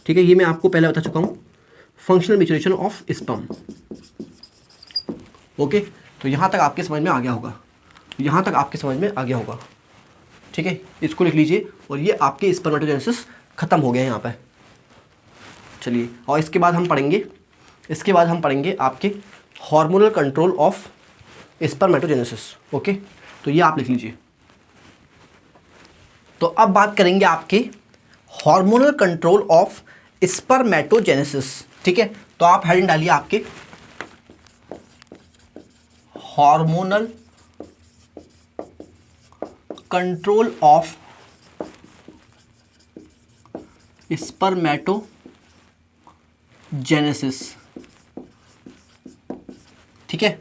ठीक है, ये मैं आपको पहले बता चुका हूँ, functional maturation of sperm. Okay, तो यहाँ तक आपके समझ में आ गया होगा, यहाँ तक आपके समझ में आ गया होगा, ठीक है, इसको लिख लीजिए। और ये आपके स्पर्मेटोजेनेसिस खत्म हो गया यहाँ पे। चलिए, और इसके बाद हम पढ़ेंगे आपके hormonal control of spermatogenesis. Okay, तो ये आप लिख लीजिए। तो अब बात करेंगे आपके हार्मोनल कंट्रोल ऑफ स्पर्मेटोजेनेसिस, ठीक है। तो आप हेडिंग डालिए आपके हार्मोनल कंट्रोल ऑफ स्पर्मेटोजेनेसिस, ठीक है।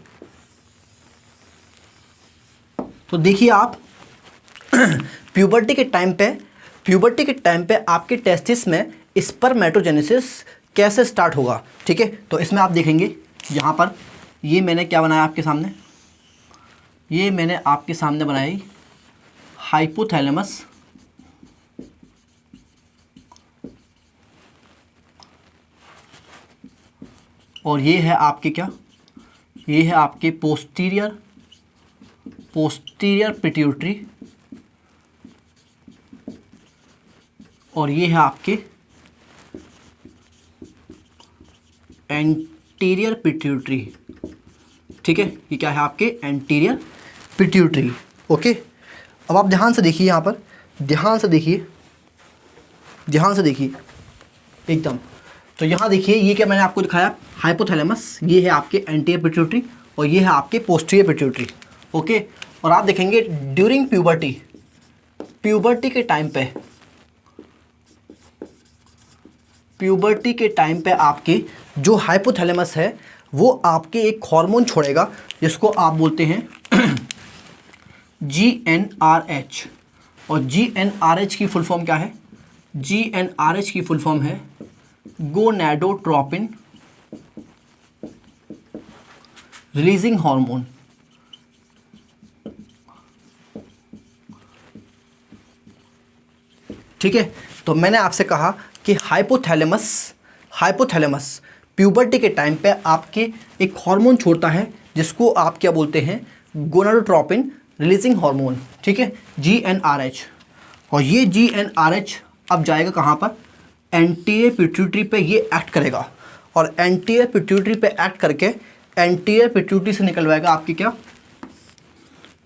तो देखिए आप प्यूबर्टी के टाइम पे आपके टेस्टिस में स्पर्मेटोजेनेसिस कैसे स्टार्ट होगा, ठीक है। तो इसमें आप देखेंगे यहाँ पर, ये मैंने क्या बनाया आपके सामने, ये मैंने आपके सामने बनाई हाइपोथैलेमस, और ये है आपके क्या, ये है आपके पोस्टीरियर पिट्यूटरी, और ये है आपके एंटीरियर पिट्यूटरी, ठीक है। ये क्या है आपके एंटीरियर पिट्यूटरी। ओके, अब आप ध्यान से देखिए, यहाँ पर ध्यान से देखिए एकदम। तो यहाँ देखिए, ये क्या मैंने आपको दिखाया, हाइपोथैलेमस, ये है आपके एंटीरियर पिट्यूटरी, और ये है आपके पोस्टीरियर पिट्यूटरी। ओके, और आप देखेंगे ड्यूरिंग प्यूबर्टी के टाइम पे आपके जो हाइपोथैलेमस है वो आपके एक हार्मोन छोड़ेगा जिसको आप बोलते हैं GnRH, और GnRH की फुल फॉर्म क्या है, GnRH की फुल फॉर्म है गोनैडोट्रोपिन रिलीजिंग हार्मोन। ठीक है, तो मैंने आपसे कहा कि हाइपोथैलेमस हाइपोथैलेमस प्यूबर्टी के टाइम पे आपके एक हार्मोन छोड़ता है जिसको आप क्या बोलते हैं, गोनाडोट्रोपिन रिलीजिंग हार्मोन, ठीक है, GnRH। और ये GnRH अब जाएगा कहाँ पर, एंटीरियर पिट्यूटरी पे ये एक्ट करेगा, और एंटीरियर पिट्यूटरी पे एक्ट करके एंटीरियर पिट्यूटरी से निकलवाएगा आपकी क्या,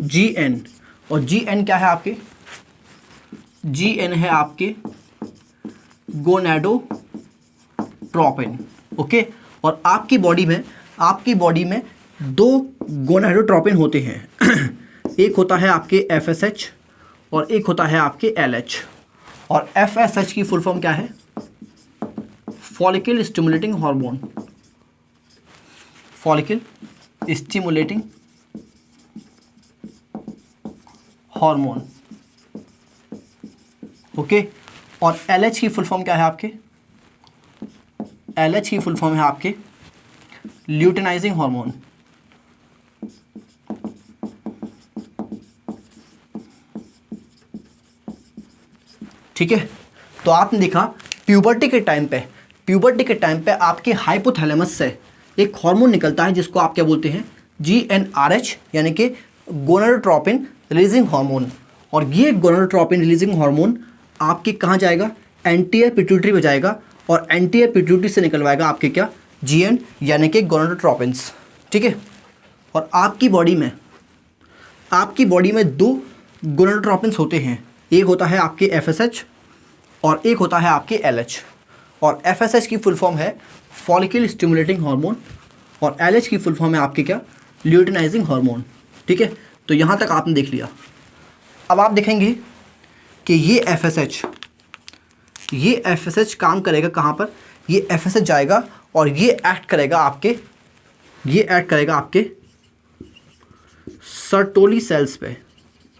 Gn। और Gn क्या है आपके, Gn है आपके गोनाडोट्रोपिन, ओके। और आपकी बॉडी में दो गोनाडोट्रोपिन होते हैं एक होता है आपके FSH और एक होता है आपके LH। और FSH की फुल फॉर्म क्या है, follicle stimulating hormone, follicle stimulating hormone, okay. और LH की फुल फॉर्म क्या है आपके, LH की फुल फॉर्म है आपके ल्यूटेनाइजिंग हार्मोन, ठीक है। तो आपने देखा प्यूबर्टी के टाइम पे आपके हाइपोथैलेमस से एक हार्मोन निकलता है जिसको आप क्या बोलते हैं, GnRH, यानी कि गोनाडोट्रोपिन रिलीजिंग हार्मोन। और ये गोनाडोट्रोपिन रिलीजिंग हार्मोन आपके कहाँ जाएगा, एंटीरियर पिट्यूटरी में जाएगा, और एंटीरियर पिट्यूटरी से निकलवाएगा आपके क्या, Gn, यानी कि गोनाडोट्रोपिन्स, ठीक है। और आपकी बॉडी में दो गोनाडोट्रोपिन्स होते हैं, एक होता है आपके FSH और एक होता है आपके LH। और FSH की फुल फॉर्म है फॉलिकल स्टिमुलेटिंग हार्मोन और LH की फुल फॉर्म है आपके क्या, ल्यूटेनाइजिंग हार्मोन, ठीक है। तो यहाँ तक आपने देख लिया। अब आप देखेंगे कि ये FSH काम करेगा कहाँ पर, ये FSH जाएगा और ये एक्ट करेगा आपके सर्टोली सेल्स पे,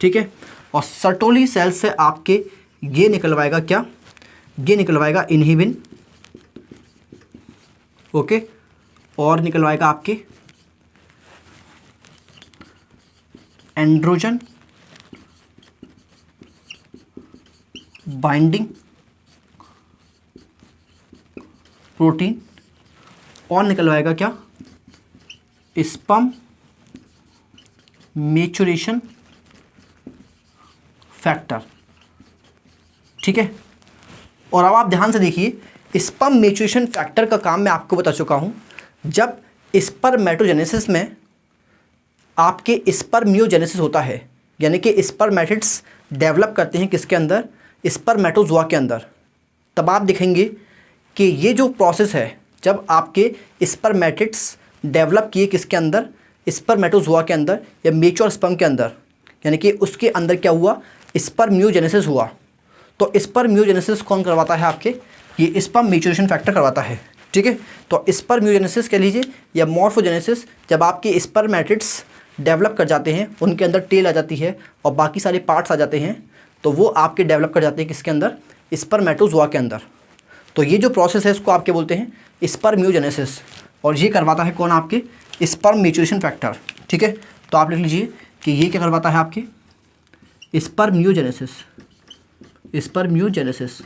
ठीक है। और सर्टोली सेल्स से आपके ये निकलवाएगा क्या, ये निकलवाएगा इनहिबिन, ओके। और निकलवाएगा आपके एंड्रोजन बाइंडिंग प्रोटीन, और निकलवाएगा क्या, स्पर्म मैच्योरेशन फैक्टर, ठीक है। और अब आप ध्यान से देखिए, स्पर्म मैच्योरेशन फैक्टर का काम मैं आपको बता चुका हूं। जब स्पर्मेटोजेनेसिस में आपके स्पर्मियोजेनेसिस होता है, यानी कि स्पर्मेटिड्स डेवलप करते हैं किसके अंदर, स्पर्मेटोजोआ के अंदर, तब आप देखेंगे कि ये जो प्रोसेस है, जब आपके स्पर्मेटिड्स डेवलप किए किसके अंदर, स्पर्मेटोजोआ के अंदर या मैच्योर स्पर्म के अंदर, यानी कि उसके अंदर क्या हुआ, स्पर्मियोजेनेसिस हुआ। तो स्पर्मियोजेनेसिस कौन करवाता है आपके, ये स्पर्म मैच्योरेशन फैक्टर करवाता है, ठीक है। तो स्पर्मियोजेनेसिस कह लीजिए या मॉर्फोजेनेसिस, जब आपके स्पर्मेटिड्स डेवलप कर जाते हैं, उनके अंदर टेल आ जाती है और बाकी सारे पार्ट्स आ जाते हैं, तो वो आपके डेवलप कर जाते हैं किसके अंदर, स्पर्मेटोजोआ के अंदर। तो ये जो प्रोसेस है इसको आप क्या बोलते हैं, स्पर्मियोजेनेसिस। और ये करवाता है कौन, आपके स्पर्म मैच्योरेशन फैक्टर, ठीक है। तो आप लिख लीजिए कि ये क्या करवाता है आपके, स्पर्मियोजेनेसिस,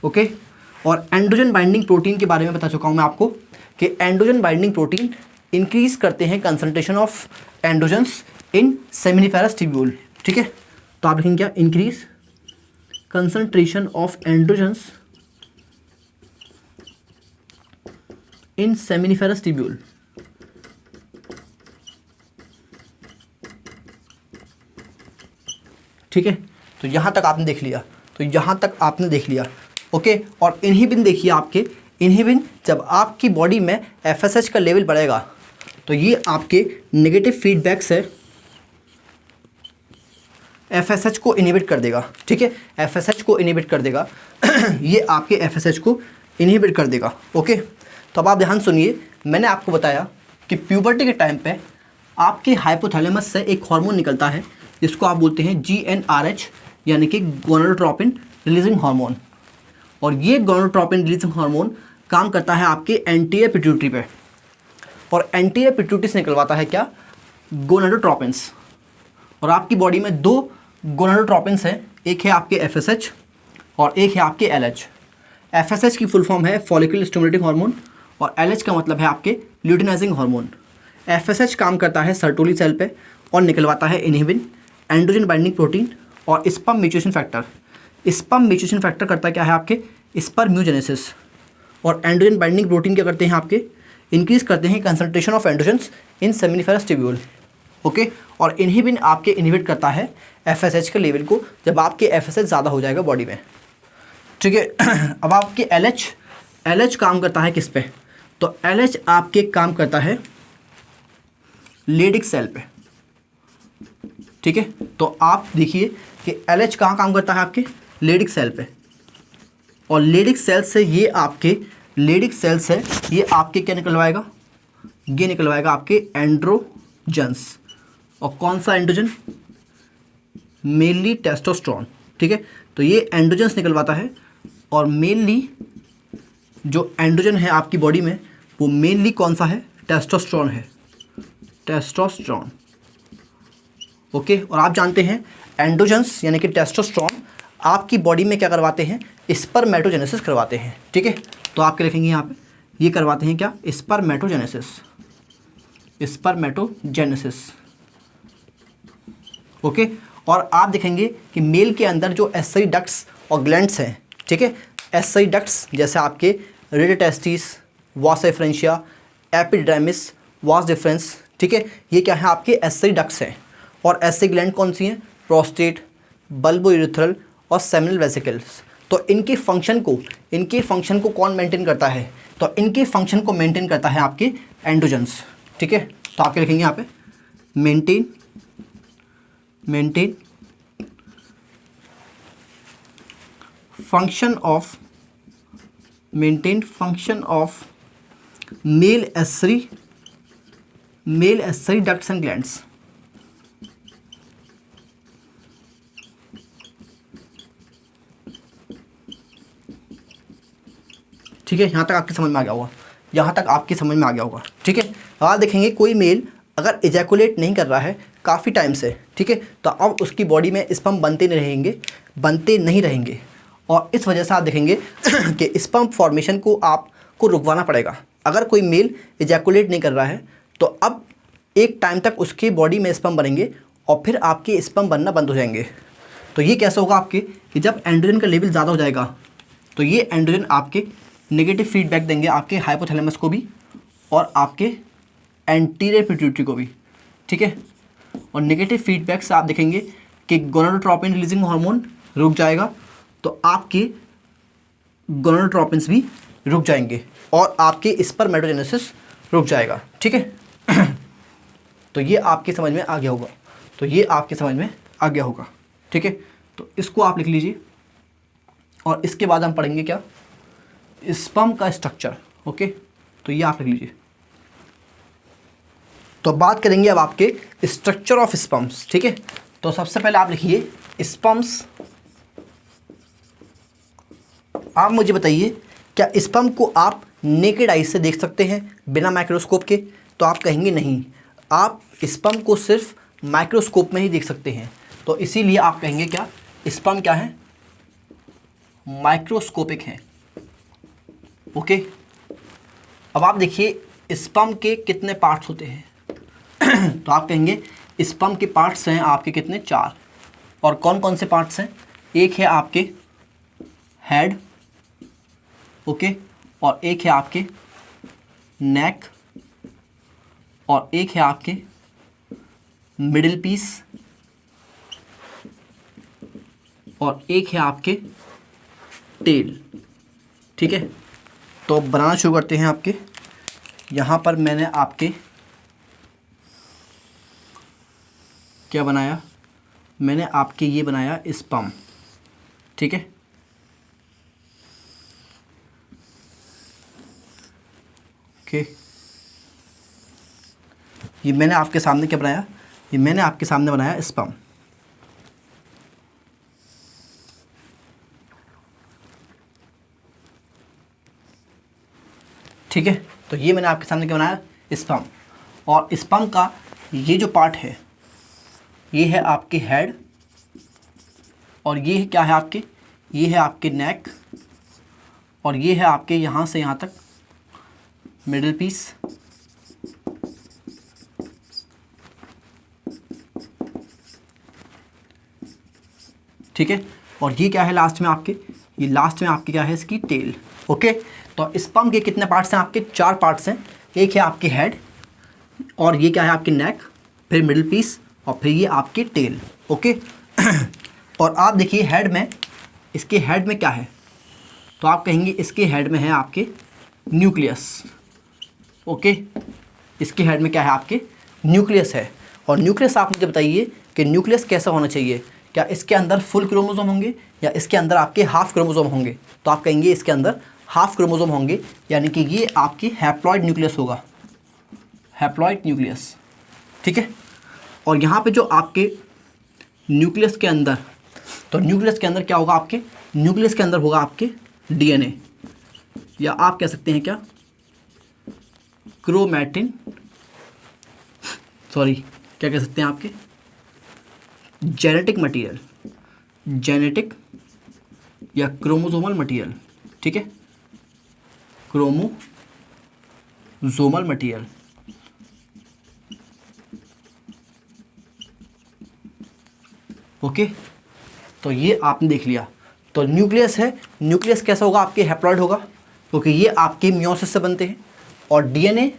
ओके। और एंड्रोजन बाइंडिंग प्रोटीन के बारे में बता चुका हूँ मैं आपको कि एंड्रोजन बाइंडिंग प्रोटीन इंक्रीज करते हैं concentration of androgens in seminiferous tubule, ठीक है। तो आप लिखेंगे क्या, increase concentration of androgens in seminiferous tubule, ठीक है। तो यहाँ तक आपने देख लिया, ओके। और इनहिबिन देखिए, आपके इनहिबिन जब आपकी बॉडी में FSH का लेवल बढ़ेगा तो ये आपके नेगेटिव फीडबैक से FSH को इनहिबिट कर देगा, ठीक है, FSH को इनहिबिट कर देगा ये आपके FSH को इनहिबिट कर देगा, ओके। तो अब आप ध्यान सुनिए, मैंने आपको बताया कि प्यूबर्टी के टाइम पे आपके हाइपोथैलेमस से एक हार्मोन निकलता है जिसको आप बोलते हैं GnRH, यानी कि गोनाडोट्रोपिन रिलीजिंग हार्मोन। और ये गोनाडोट्रोपिन रिलीजिंग हार्मोन काम करता है आपके एंटीरियर पिट्यूटरी पे, और एंटीरियर पिट्यूटरी से निकलवाता है क्या, गोनाडोट्रोपिन्स। और आपकी बॉडी में दो गोनाडोट्रोपिन्स हैं, एक है आपके FSH और एक है आपके LH। FSH की फुल फॉर्म है फॉलिकुलर स्टिमुलेटिंग हार्मोन, और LH का मतलब है आपके ल्यूटिनाइजिंग हार्मोन। FSH काम करता है सर्टोली सेल पे और निकलवाता है इनहिबिन, एंड्रोजन बाइंडिंग प्रोटीन और sperm maturation factor. Sperm maturation factor करता क्या है आपके स्पर्म्यूजेनेसिस, और एंड्रोजन बाइंडिंग प्रोटीन क्या करते हैं आपके इंक्रीज करते हैं concentration of androgens in seminiferous tubule. Okay, और इनहिबिन आपके इनहिबिट करता है FSH के लेवल को जब आपके FSH ज़्यादा हो जाएगा बॉडी में। ठीक है, अब आपके LH काम करता है किस पे? तो LH आपके काम करता है लेडिक सेल पे। ठीक है, तो आप देखिए कि LH कहाँ काम करता है आपके लेडिक सेल पे, और लेडिक सेल से ये आपके क्या निकलवाएगा? ये निकलवाएगा आपके एंड्रोजन्स। और कौन सा एंड्रोजन? Mainly testosterone. ठीक है, तो ये एंड्रोजन्स निकलवाता है, और मेनली जो एंड्रोजन है आपकी बॉडी में वो मेनली कौन सा है? टेस्टोस्टेरोन है, टेस्टोस्टेरोन। ओके, और आप जानते हैं एंड्रोजन्स यानी कि टेस्टोस्टेरोन आपकी बॉडी में क्या करवाते हैं? स्पर्मेटोजेनेसिस करवाते हैं। ठीक है, तो आप क्या लिखेंगे यहाँ पे? ये करवाते हैं क्या? स्पर्मेटोजेनेसिस। ओके, और आप देखेंगे कि मेल के अंदर जो एसआई डक्ट्स और ग्लैंड्स हैं, ठीक है, एसआई डक्ट्स जैसे आपके रेड टेस्टिस, वास एफ्रेंशिया, एपिडिडर्मिस, वास डिफरेंस, ठीक है, ये क्या है? आपके एसआई डक्ट्स हैं। और एसआई ग्लैंड कौन सी हैं? प्रोस्टेट, बल्बो यूरेथ्रल और सेमिनल वेसिकल्स। तो इनके फंक्शन को कौन मेंटेन करता है? तो इनके फंक्शन को मेंटेन करता है आपके एंड्रोजन्स। ठीक है, तो आप क्या लिखेंगे यहाँ पे? मेंटेन फंक्शन ऑफ मेल एसरी डक्ट्स एंड ग्लैंड्स। ठीक है, यहाँ तक आपकी समझ में आ गया होगा। ठीक है, अब आप देखेंगे कोई मेल अगर इजैकुलेट नहीं कर रहा है काफ़ी टाइम से, ठीक है, तो अब उसकी बॉडी में स्पर्म बनते नहीं रहेंगे, और इस वजह से आप देखेंगे कि स्पर्म फॉर्मेशन को आपको रुकवाना पड़ेगा। अगर कोई मेल इजैकुलेट नहीं कर रहा है तो अब एक टाइम तक उसकी बॉडी में स्पर्म बनेंगे और फिर आपके स्पर्म बनना बंद हो जाएंगे। तो ये कैसे होगा आपके कि जब एंड्रोजन का लेवल ज़्यादा हो जाएगा तो ये एंड्रोजन आपके नेगेटिव फीडबैक देंगे आपके हाइपोथैलेमस को भी और आपके एंटीरियर पिट्यूटरी को भी। ठीक है, और नेगेटिव फीडबैक से आप देखेंगे कि गोनाडोट्रोपिन रिलीजिंग हार्मोन रुक जाएगा, तो आपके गोनाडोट्रोपिन्स भी रुक जाएंगे और आपके स्पर्मेटोजेनेसिस रुक जाएगा। ठीक है, तो ये आपके समझ में आ गया होगा। ठीक है, तो इसको आप लिख लीजिए, और इसके बाद हम पढ़ेंगे क्या? स्पर्म का स्ट्रक्चर। ओके, तो ये आप लिख लीजिए। तो बात करेंगे अब आपके स्ट्रक्चर ऑफ स्पर्म्स। ठीक है, तो सबसे पहले आप लिखिए स्पर्म्स। आप मुझे बताइए क्या स्पर्म को आप नेकेड आई से देख सकते हैं बिना माइक्रोस्कोप के? तो आप कहेंगे नहीं, आप स्पर्म को सिर्फ माइक्रोस्कोप में ही देख सकते हैं। तो इसीलिए आप कहेंगे क्या? स्पर्म क्या है? माइक्रोस्कोपिक है। ओके, अब आप देखिए स्पर्म के कितने पार्ट्स होते हैं? तो आप कहेंगे स्पर्म के पार्ट्स हैं आपके कितने? 4। और कौन कौन से पार्ट्स हैं? एक है आपके हेड, ओके, और एक है आपके नेक, और एक है आपके मिडिल पीस, और एक है आपके टेल। ठीक है, तो बनाना शुरू करते हैं। आपके यहाँ पर मैंने आपके क्या बनाया? मैंने आपके ये बनाया स्पर्म। ठीक है, ओके, ये मैंने आपके सामने क्या बनाया? ये मैंने आपके सामने बनाया स्पर्म। ठीक है, तो ये मैंने आपके सामने क्या बनाया? स्पर्म। और स्पर्म का ये जो पार्ट है ये है आपके हेड, और ये क्या है आपके? ये है आपके नेक, और ये है आपके यहाँ से यहाँ तक मिडिल पीस, ठीक है। और ये क्या है लास्ट में आपके, ये लास्ट में आपके क्या है इसकी टेल। ओके, तो स्पर्म के कितने पार्ट्स हैं आपके, 4 पार्ट्स हैं। एक है आपकी हेड, और ये क्या है आपकी नेक, फिर मिडिल पीस, और फिर ये आपकी टेल। ओके और आप देखिए हेड में, इसके हेड में क्या है, तो आप कहेंगे इसके हेड में है आपके न्यूक्लियस। ओके, इसके हेड में क्या है आपके न्यूक्लियस है। और न्यूक्लियस आप मुझे बताइए कि न्यूक्लियस कैसा होना चाहिए, क्या इसके अंदर फुल क्रोमोसोम होंगे या इसके अंदर आपके हाफ क्रोमोसोम होंगे, तो आप कहेंगे इसके अंदर हाफ क्रोमोसोम होंगे, यानी कि ये आपकी हैप्लॉइड न्यूक्लियस होगा, हैप्लॉइड न्यूक्लियस, ठीक है। और यहाँ पे जो आपके न्यूक्लियस के अंदर, तो न्यूक्लियस के अंदर क्या होगा आपके, न्यूक्लियस के अंदर होगा आपके डीएनए, या आप कह सकते हैं क्या क्रोमैटिन, सॉरी क्या कह सकते हैं आपके जेनेटिक मटेरियल, जेनेटिक या क्रोमोसोमल मटेरियल, ठीक है, क्रोमोसोमल मटेरियल। ओके, तो ये आपने देख लिया। तो न्यूक्लियस है, न्यूक्लियस कैसा होगा आपके हैप्लॉइड होगा, क्योंकि ये आपके मियोसिस से बनते हैं। और डीएनए,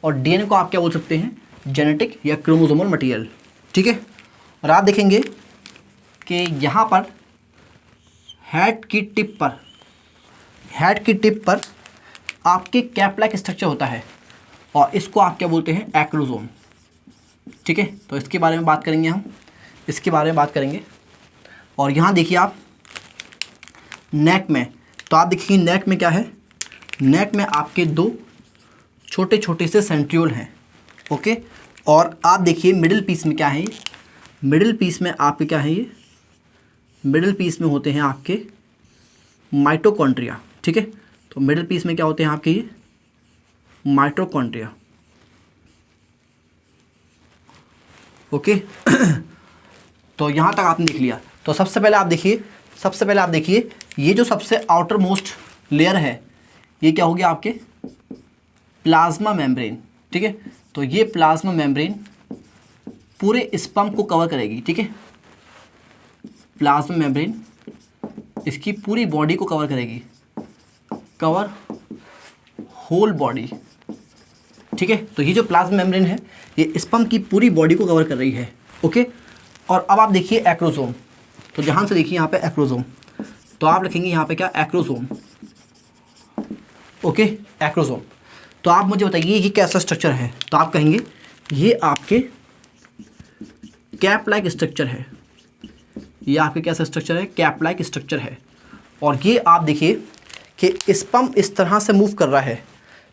और डीएनए को आप क्या बोल सकते हैं, जेनेटिक या क्रोमोसोमल मटेरियल, ठीक है। और आप देखेंगे कि यहाँ पर हेड की टिप पर, हेड की टिप पर आपके कैप लाइक स्ट्रक्चर होता है, और इसको आप क्या बोलते हैं एक्रोसोम, ठीक है। तो इसके बारे में बात करेंगे हम, इसके बारे में बात करेंगे। और यहाँ देखिए आप नेक में, तो आप देखिए नेक में क्या है, नेक में आपके 2 छोटे छोटे से सेंट्रियोल हैं। ओके, और आप देखिए मिडिल पीस में क्या है, मिडिल पीस में आपके क्या है, ये मिडिल पीस में होते हैं आपके माइटोकॉन्ड्रिया, ठीक है। तो मिडिल पीस में क्या होते हैं आपके ये माइटोकॉन्ड्रिया। ओके तो यहाँ तक आपने देख लिया। तो सबसे पहले आप देखिए, सबसे पहले आप देखिए ये जो सबसे आउटर मोस्ट लेयर है, ये क्या हो गया आपके प्लाज्मा मेम्ब्रेन, ठीक है। तो ये प्लाज्मा मेम्ब्रेन पूरे स्पर्म को कवर करेगी, ठीक है। प्लाज्मा मेम्ब्रेन इसकी पूरी बॉडी को कवर करेगी, कवर होल बॉडी, ठीक है। तो ये जो प्लाज्मा मेम्ब्रेन है ये स्पर्म की पूरी बॉडी को कवर कर रही है। ओके, और अब आप देखिए एक्रोसोम, तो ध्यान से देखिए यहाँ पे एक्रोसोम, तो आप लिखेंगे यहाँ पे क्या एक्रोसोम। Okay, acrosome. तो आप मुझे बताइए ये कैसा स्ट्रक्चर है, तो आप कहेंगे ये आपके कैप लाइक स्ट्रक्चर है, ये आपके कैसा स्ट्रक्चर है, कैप लाइक स्ट्रक्चर है। और ये आप देखिए कि स्पर्म इस तरह से मूव कर रहा है,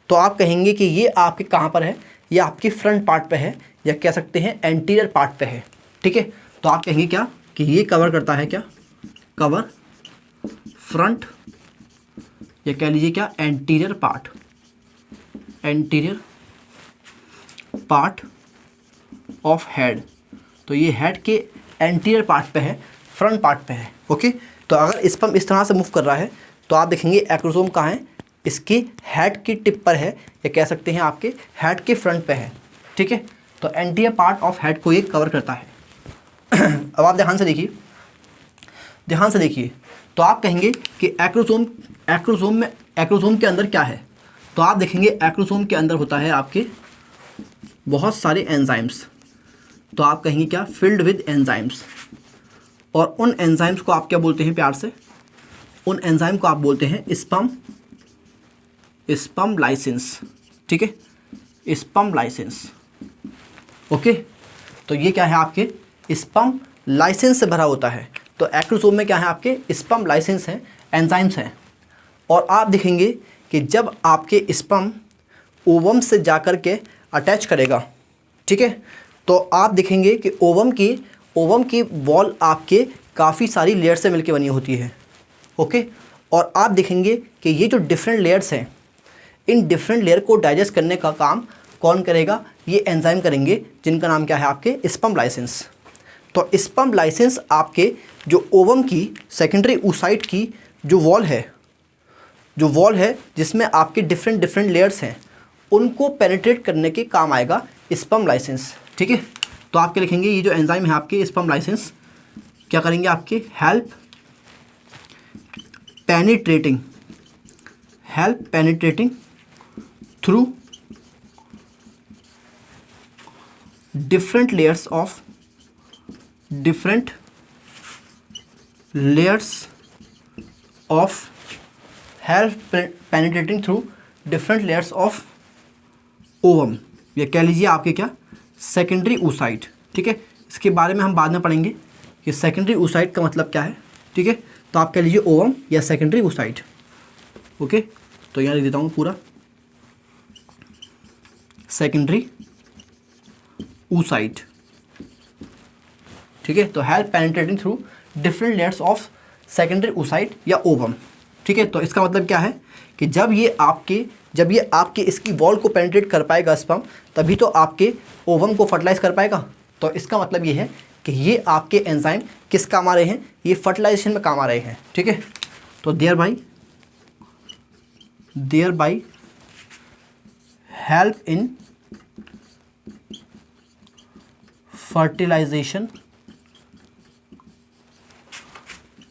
तो आप कहेंगे कि ये आपके कहाँ पर है, ये आपके फ्रंट पार्ट पे है, या कह सकते हैं एंटीरियर पार्ट पे है, ठीक है। तो आप कहेंगे क्या कि ये कवर करता है क्या, कवर फ्रंट, या कह लीजिए क्या anterior part, anterior part of head. तो ये हेड के एंटीरियर पार्ट पे है, फ्रंट पार्ट पे है। ओके, तो अगर स्पर्म इस तरह से मूव कर रहा है तो आप देखेंगे एक्रोसोम कहाँ है, इसके हेड की टिप पर है, या कह सकते हैं आपके हेड के फ्रंट पे है, ठीक है। तो एंटीरियर पार्ट ऑफ हेड को ये कवर करता है। अब आप ध्यान से देखिए, ध्यान से देखिए, तो आप कहेंगे कि एक्रोसोम, एक्रोसोम के अंदर क्या है, तो आप देखेंगे एक्रोसोम के अंदर होता है आपके बहुत सारे एंजाइम्स, तो आप कहेंगे क्या फिल्ड विद एंजाइम्स। और उन एंजाइम्स को आप क्या बोलते हैं प्यार से, उन एंजाइम को आप बोलते हैं स्पर्म लाइसेंस, ठीक है, स्पर्म लाइसेंस। ओके, तो ये क्या है आपके स्पर्म लाइसेंस से भरा होता है। तो एक्रोसोम में क्या है आपके स्पर्म लाइसेंस हैं, एंजाइम्स हैं। और आप देखेंगे कि जब आपके स्पर्म ओवम से जाकर के अटैच करेगा, ठीक है, तो आप देखेंगे कि ओवम की वॉल आपके काफ़ी सारी लेयर से मिलकर बनी होती है। ओके, और आप देखेंगे कि ये जो डिफरेंट लेयर्स हैं, इन डिफरेंट लेयर को डाइजेस्ट करने का काम कौन करेगा, ये एंजाइम करेंगे, जिनका नाम क्या है आपके स्पर्म लाइसेंस। तो स्पर्म लाइसेंस आपके जो ओवम की सेकेंडरी oocyte की जो वॉल है, जो वॉल है जिसमें आपके डिफरेंट डिफरेंट लेयर्स हैं उनको पेनिट्रेट करने के काम आएगा स्पर्म लाइसेंस। ठीक है, तो आप क्या लिखेंगे, ये जो एंजाइम है आपके स्पर्म लाइसेंस क्या करेंगे आपके, help penetrating through different layers of help penetrating through different layers of ovum, या कह लीजिए आपके क्या, सेकेंडरी oocyte। ठीक है, इसके बारे में हम बाद में पढ़ेंगे कि सेकेंडरी oocyte का मतलब क्या है। ठीक है, तो आप कह लीजिए ओवम या सेकेंडरी oocyte। ओके, तो यहाँ लिख देता हूँ पूरा, सेकेंडरी oocyte। ठीक है, तो help penetrating through different layers of secondary oocyte या ओवम। ठीक है, तो इसका मतलब क्या है कि जब ये आपके इसकी वॉल को पेनिट्रेट कर पाएगा स्पर्म, तभी तो आपके ओवम को फर्टिलाइज कर पाएगा। तो इसका मतलब ये है कि ये आपके एंजाइम किस काम आ रहे हैं, ये फर्टिलाइजेशन में काम आ रहे हैं। ठीक है, तो thereby help in fertilisation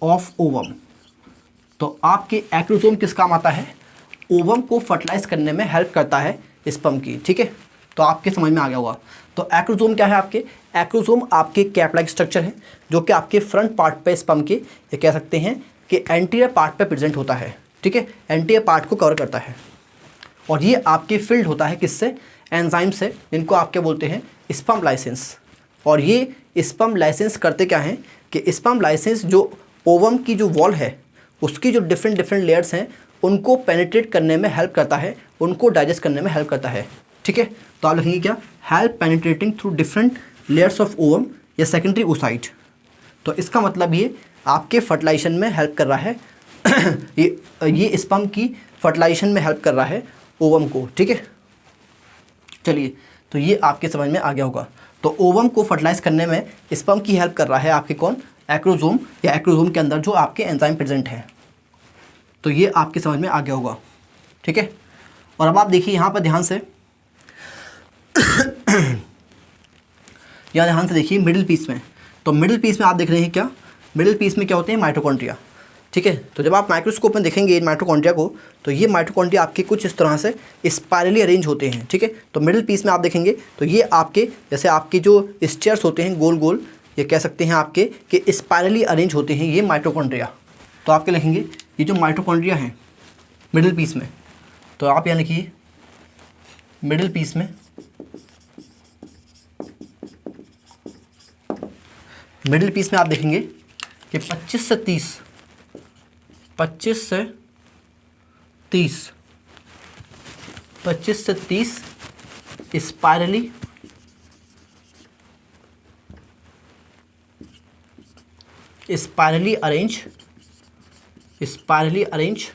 of ovum. तो आपके एक्रोसोम किस काम आता है, ओवम को फर्टिलाइज करने में हेल्प करता है स्पर्म की। ठीक है, तो आपके समझ में आ गया होगा। तो एक्रोसोम क्या है, आपके एक्रोसोम आपके कैप लाइक स्ट्रक्चर है जो कि आपके फ्रंट पार्ट पे स्पर्म के, ये कह सकते हैं कि एंटीरियर पार्ट पे प्रेजेंट होता है। ठीक है, एंटीरियर पार्ट को कवर करता है और ये आपके फिल्ड होता है किससे, एंजाइम से, जिनको आप क्या बोलते हैं, स्पर्म लाइसेंस। और ये स्पर्म लाइसेंस करते क्या हैं कि स्पर्म लाइसेंस जो ओवम की जो वॉल है उसकी जो डिफरेंट लेयर्स हैं उनको पेनिट्रेट करने में हेल्प करता है, उनको डाइजेस्ट करने में हेल्प करता है। ठीक है, तो आप लिखेंगे क्या, help penetrating through different layers of ovum या सेकेंडरी oocyte। तो इसका मतलब ये आपके फर्टिलाइजेशन में हेल्प कर रहा है ये स्पर्म की फर्टिलाइजेशन में हेल्प कर रहा है ओवम को। ठीक है, चलिए, तो ये आपके समझ में आ गया होगा। तो ओवम को फर्टिलाइज करने में स्पर्म की हेल्प कर रहा है आपके कौन, एक्रोसोम, या एक्रोसोम के अंदर जो आपके एंजाइम प्रेजेंट हैं। तो ये आपके समझ में आ गया होगा। ठीक है, और अब आप देखिए यहाँ पर ध्यान से यहाँ ध्यान से देखिए मिडिल पीस में। तो मिडिल पीस में आप देख रहे हैं क्या, मिडिल पीस में क्या होते हैं, माइटोकॉन्ड्रिया। ठीक है, तो जब आप माइक्रोस्कोप में देखेंगे माइटोकॉन्ड्रिया को, तो ये माइटोकॉन्ड्रिया आपके कुछ इस तरह से स्पाइरली अरेंज होते हैं। ठीक है, तो मिडिल पीस में आप देखेंगे तो ये आपके जैसे आपके जो स्टेयर्स होते हैं गोल गोल, ये कह सकते हैं आपके कि स्पाइरली अरेंज होते हैं ये माइटोकॉन्ड्रिया। तो आप क्या लिखेंगे, ये जो माइटोकॉन्ड्रिया हैं मिडिल पीस में, तो आप यहाँ लिखिए मिडिल पीस में, मिडिल पीस में आप देखेंगे कि 25 से 30 स्पाइरली अरेंज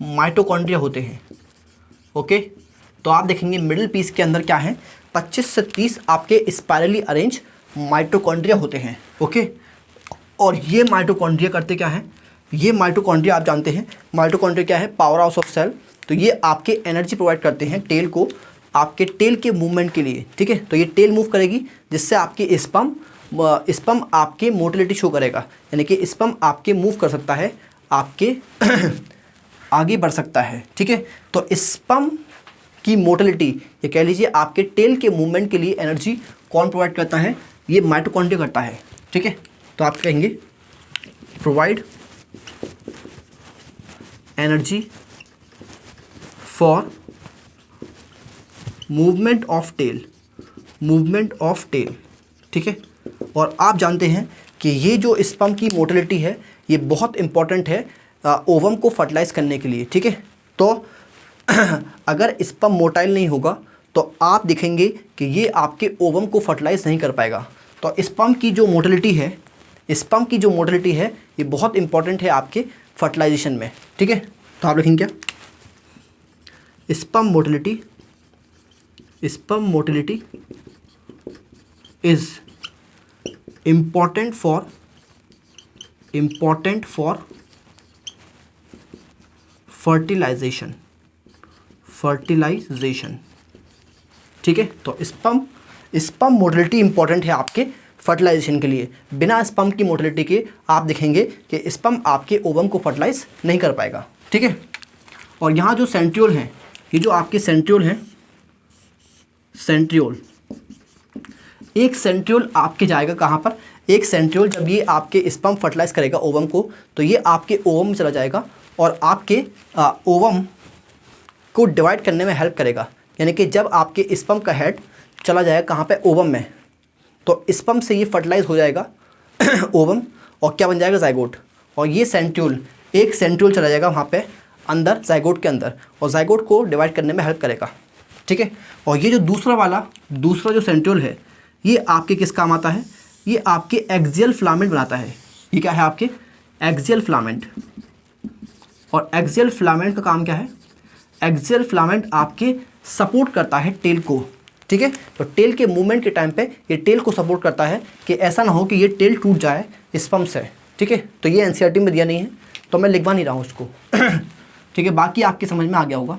माइटोकॉन्ड्रिया होते हैं। ओके, तो आप देखेंगे मिडिल पीस के अंदर क्या है, 25 से 30 आपके स्पाइरली अरेंज माइटोकॉन्ड्रिया होते हैं। ओके, और ये माइटोकॉन्ड्रिया करते क्या हैं, ये माइटोकॉन्ड्रिया आप जानते हैं माइटोकॉन्ड्रिया क्या है, पावर हाउस ऑफ सेल। तो ये आपके एनर्जी प्रोवाइड करते हैं टेल को, आपके टेल के मूवमेंट के लिए। ठीक है, तो ये टेल मूव करेगी जिससे आपकी स्पर्म आपके मोटिलिटी शो करेगा, यानी कि स्पर्म आपके मूव कर सकता है, आपके आगे बढ़ सकता है। ठीक है, तो स्पर्म की मोटिलिटी, ये कह लीजिए आपके टेल के मूवमेंट के लिए एनर्जी कौन प्रोवाइड करता है, ये माइटोकॉन्ड्रिया करता है। ठीक है, तो आप कहेंगे provide energy for movement of tail. ठीक है, और आप जानते हैं कि ये जो स्पर्म की मोटिलिटी है ये बहुत इंपॉर्टेंट है ओवम को फर्टिलाइज करने के लिए। ठीक है, तो अगर स्पर्म मोटाइल नहीं होगा तो आप देखेंगे कि ये आपके ओवम को फर्टिलाइज नहीं कर पाएगा। तो स्पर्म की जो मोटिलिटी है ये बहुत इंपॉर्टेंट है आपके फर्टिलाइजेशन में। ठीक है, तो आप लिखेंगे क्या, sperm motility is important fertilisation, ठीक है। तो स्पर्म मोटिलिटी इंपॉर्टेंट है आपके फर्टिलाइजेशन के लिए। बिना स्पर्म की मोटिलिटी के आप देखेंगे कि स्पर्म आपके ओवम को फर्टिलाइज नहीं कर पाएगा, ठीक है। और यहाँ जो सेंट्रियोल हैं, ये जो आपके सेंट्रियोल हैं, सेंट्रियोल, एक सेंट्रियोल आपके जाएगा कहाँ पर, एक सेंट्रियोल जब ये आपके स्पर्म फर्टिलाइज करेगा ओवम को, तो ये आपके ओवम में चला जाएगा और आपके ओवम को डिवाइड करने में हेल्प करेगा। यानी कि जब आपके स्पर्म का हेड चला जाएगा कहाँ पे, ओवम में, तो स्पर्म से ये फर्टिलाइज हो जाएगा ओवम, और क्या बन जाएगा, जाइगोट। और ये सेंट्रियोल, एक सेंट्रियोल चला जाएगा वहाँ पे अंदर, जाइगोट के अंदर, और जाइगोट को डिवाइड करने में हेल्प करेगा, ठीक है। और ये जो दूसरा जो सेंट्रियोल है, ये आपके किस काम आता है, ये आपके एक्सियल फिलामेंट बनाता है। ये क्या है आपके, एक्सियल फिलामेंट। और एक्सियल फिलामेंट का काम क्या है, एक्सियल फिलामेंट आपके सपोर्ट करता है टेल को, ठीक है। तो टेल के मूवमेंट के टाइम पे ये टेल को सपोर्ट करता है कि ऐसा ना हो कि ये टेल टूट जाए स्पर्म से, ठीक है। तो ये एनसीईआरटी में दिया नहीं है, तो मैं लिखवा नहीं रहा हूँ उसको ठीक है। बाकी आपके समझ में आ गया होगा,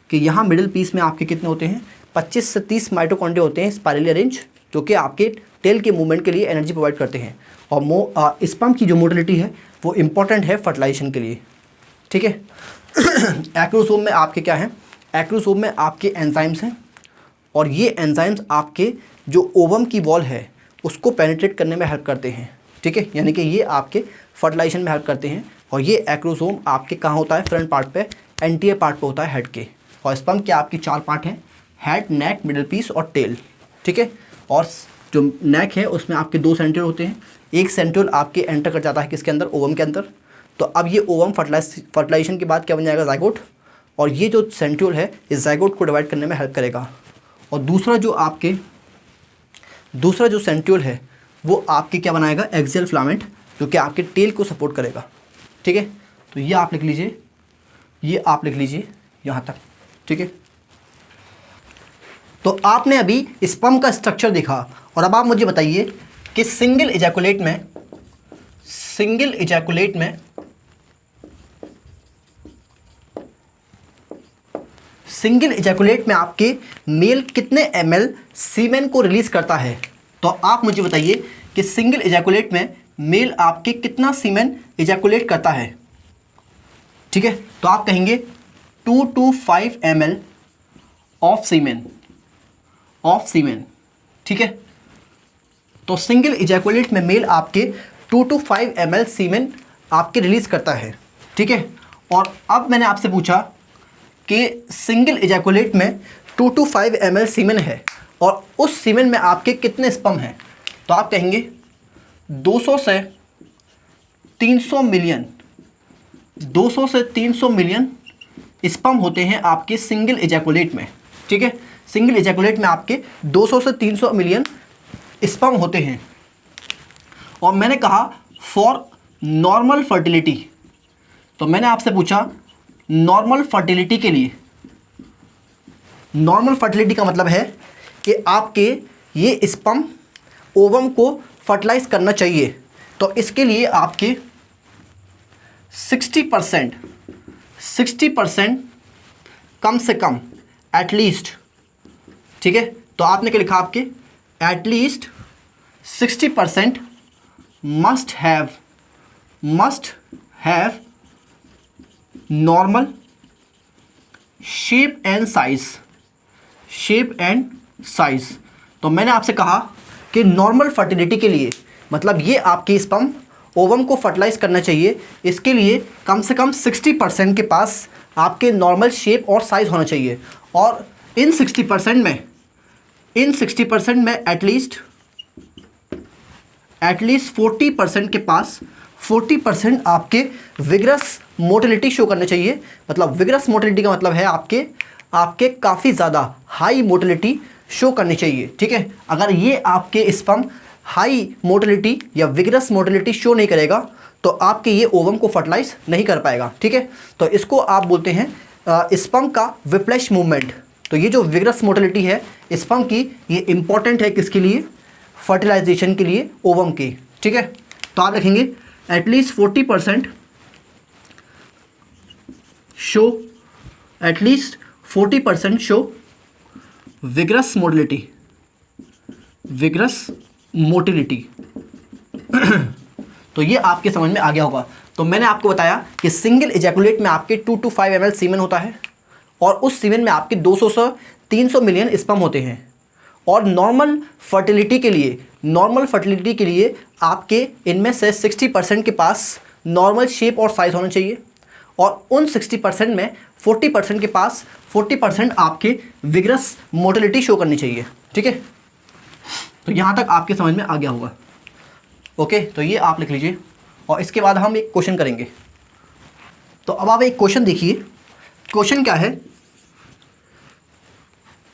कि यहाँ मिडिल पीस में आपके कितने होते हैं, 25 से 30 माइटोकॉन्ड्रिया होते हैं स्पाइरली अरेंज, जो कि आपके टेल के मूवमेंट के लिए एनर्जी प्रोवाइड करते हैं। और स्पर्म की जो मोटिलिटी है वो इम्पॉर्टेंट है फर्टिलाइजेशन के लिए, ठीक है। एक्रोसोम में आपके क्या है, एक्रोसोम में आपके एंजाइम्स हैं, और ये एंजाइम्स आपके जो ओवम की वॉल है उसको पेनिट्रेट करने में हेल्प करते हैं, ठीक है। यानी कि ये आपके फर्टिलाइजेशन में हेल्प करते हैं। और ये एक्रोसोम आपके कहाँ होता है, फ्रंट पार्ट पे, एंटीरियर पार्ट पे होता है हेड के। और स्पर्म के आपके 4 पार्ट हैं, हेड, नेक, मिडिल पीस और टेल, ठीक है। और जो नेक है उसमें आपके 2 सेंट्रियोल होते हैं, एक सेंट्रियोल आपके एंटर कर जाता है किसके अंदर, ओवम के अंदर। तो अब ये ओवम फर्टिलाइजेशन के बाद क्या बन जाएगा, जाइगोट। और ये जो सेंट्रियोल है इस जाइगोट को डिवाइड करने में हेल्प करेगा। और दूसरा जो सेंट्रियोल है वो आपके क्या बनाएगा, एक्सियल फिलामेंट, जो कि आपके टेल को सपोर्ट करेगा, ठीक है। तो ये आप लिख लीजिए, यहाँ तक, ठीक है। तो आपने अभी स्पर्म का स्ट्रक्चर देखा, और अब आप मुझे बताइए कि सिंगल इजैकुलेट में आपके मेल कितने ml सीमेन को रिलीज करता है। तो आप मुझे बताइए कि सिंगल इजैकुलेट में मेल आपके कितना सीमेन इजैकुलेट करता है, ठीक है। तो आप कहेंगे 2 to 5 ml ऑफ सीमेन, ठीक है। तो सिंगल इजैकुलेट में मेल आपके 2 to 5 ml सीमेन आपके रिलीज करता है, ठीक है। और अब मैंने आपसे पूछा कि सिंगल इजैकुलेट में 2 to 5 ml सीमेन है, और उस सीमेन में आपके कितने स्पर्म हैं। तो आप कहेंगे 200 से 300 मिलियन स्पर्म होते हैं आपके सिंगल इजैकुलेट में, ठीक है। सिंगल इजैकुलेट में आपके 200 से 300 मिलियन स्पर्म होते हैं। और मैंने कहा फॉर नॉर्मल फर्टिलिटी, तो मैंने आपसे पूछा नॉर्मल फर्टिलिटी के लिए, नॉर्मल फर्टिलिटी का मतलब है कि आपके ये स्पर्म ओवम को फर्टिलाइज करना चाहिए। तो इसके लिए आपके 60% कम से कम, एटलीस्ट, ठीक है। तो आपने क्या लिखा, आपके at least 60% must have normal shape and size. तो मैंने आपसे कहा कि नॉर्मल फर्टिलिटी के लिए, मतलब ये आपके स्पर्म ओवम को फर्टिलाइज करना चाहिए, इसके लिए कम से कम 60% के पास आपके नॉर्मल शेप और साइज होना चाहिए। और इन 60% में एटलीस्ट 40% के पास 40% आपके विगरस मोटिलिटी शो करना चाहिए। मतलब विगरस मोटिलिटी का मतलब है आपके काफ़ी ज़्यादा हाई मोटिलिटी शो करनी चाहिए, ठीक है। अगर ये आपके स्पर्म हाई मोटिलिटी या विगरस मोटिलिटी शो नहीं करेगा तो आपके ये ओवम को फर्टिलाइज नहीं कर पाएगा, ठीक है। तो इसको आप बोलते हैं स्पर्म का विप्लैश मूवमेंट। तो ये जो विगरस मोटिलिटी है स्पर्म की, ये इंपॉर्टेंट है किसके लिए, फर्टिलाइजेशन के लिए ओवम की, ठीक है। तो आप लिखेंगे at least 40% show at least 40% show vigorous motility, vigorous motility. तो ये आपके समझ में आ गया होगा। तो मैंने आपको बताया कि सिंगल इजैकुलेट में आपके 2 to 5 ml सीमेन होता है और उस सीमेन में आपके 200 से 300 मिलियन स्पर्म होते हैं। और नॉर्मल फर्टिलिटी के लिए आपके इनमें से 60% के पास नॉर्मल शेप और साइज होना चाहिए और उन 60% में 40% के पास 40% आपके विग्रस मोटिलिटी शो करनी चाहिए। ठीक है, तो यहाँ तक आपके समझ में आ गया होगा। ओके, तो ये आप लिख लीजिए और इसके बाद हम एक क्वेश्चन करेंगे। तो अब आप एक क्वेश्चन देखिए। क्वेश्चन क्या है?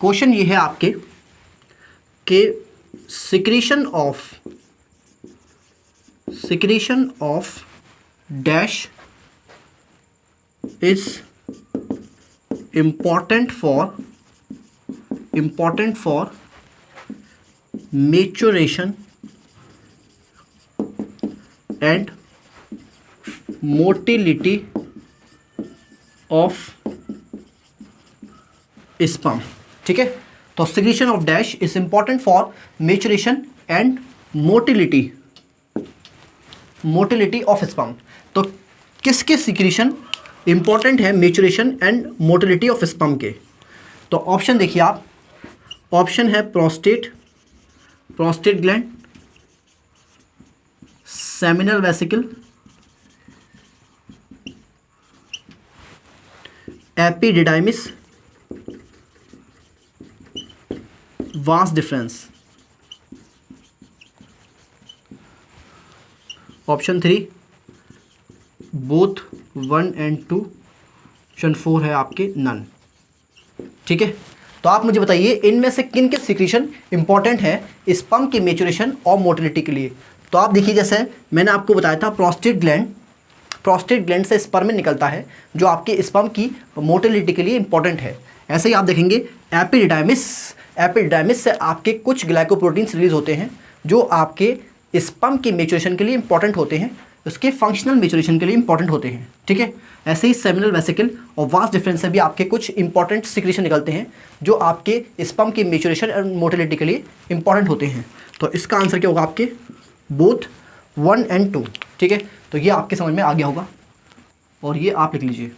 क्वेश्चन ये है आपके कि secretion of dash is important for maturation and motility of sperm। ठीक है, तो secretion of dash is important for maturation and motility of sperm। तो किसके सिक्रीशन इंपॉर्टेंट है maturation and motility of sperm के? तो ऑप्शन देखिए आप। ऑप्शन है prostate gland, seminal vesicle, epididymis, vas deferens. Option 3 both 1 and 2। Option 4 है आपके नन। ठीक है, तो आप मुझे बताइए इनमें से किन के सिक्रीशन इंपॉर्टेंट है स्पर्म की मेचुरेशन और मोटिलिटी के लिए। तो आप देखिए, जैसे मैंने आपको बताया था प्रोस्टेट ग्लैंड से स्पर्म निकलता है जो आपके स्पर्म की मोटिलिटी के लिए इंपॉर्टेंट है। ऐसे ही आप देखेंगे एपिडिडाइमिस से आपके कुछ ग्लाइकोप्रोटीन्स रिलीज होते हैं जो आपके स्पर्म की मेचुरेशन के लिए इंपॉर्टेंट होते हैं, उसके फंक्शनल मेचुरेशन के लिए इंपॉर्टेंट होते हैं। ठीक है, ऐसे ही सेमिनल वेसिकल और वास डिफरेंस से भी आपके कुछ इंपॉर्टेंट सिक्रीशन निकलते हैं जो आपके स्पर्म की मेचुरेशन और मोटिलिटी के लिए इंपॉर्टेंट होते हैं। तो इसका आंसर क्या होगा आपके? Both 1 and 2। ठीक है, तो ये आपके समझ में आ गया होगा और ये आप लिख लीजिए।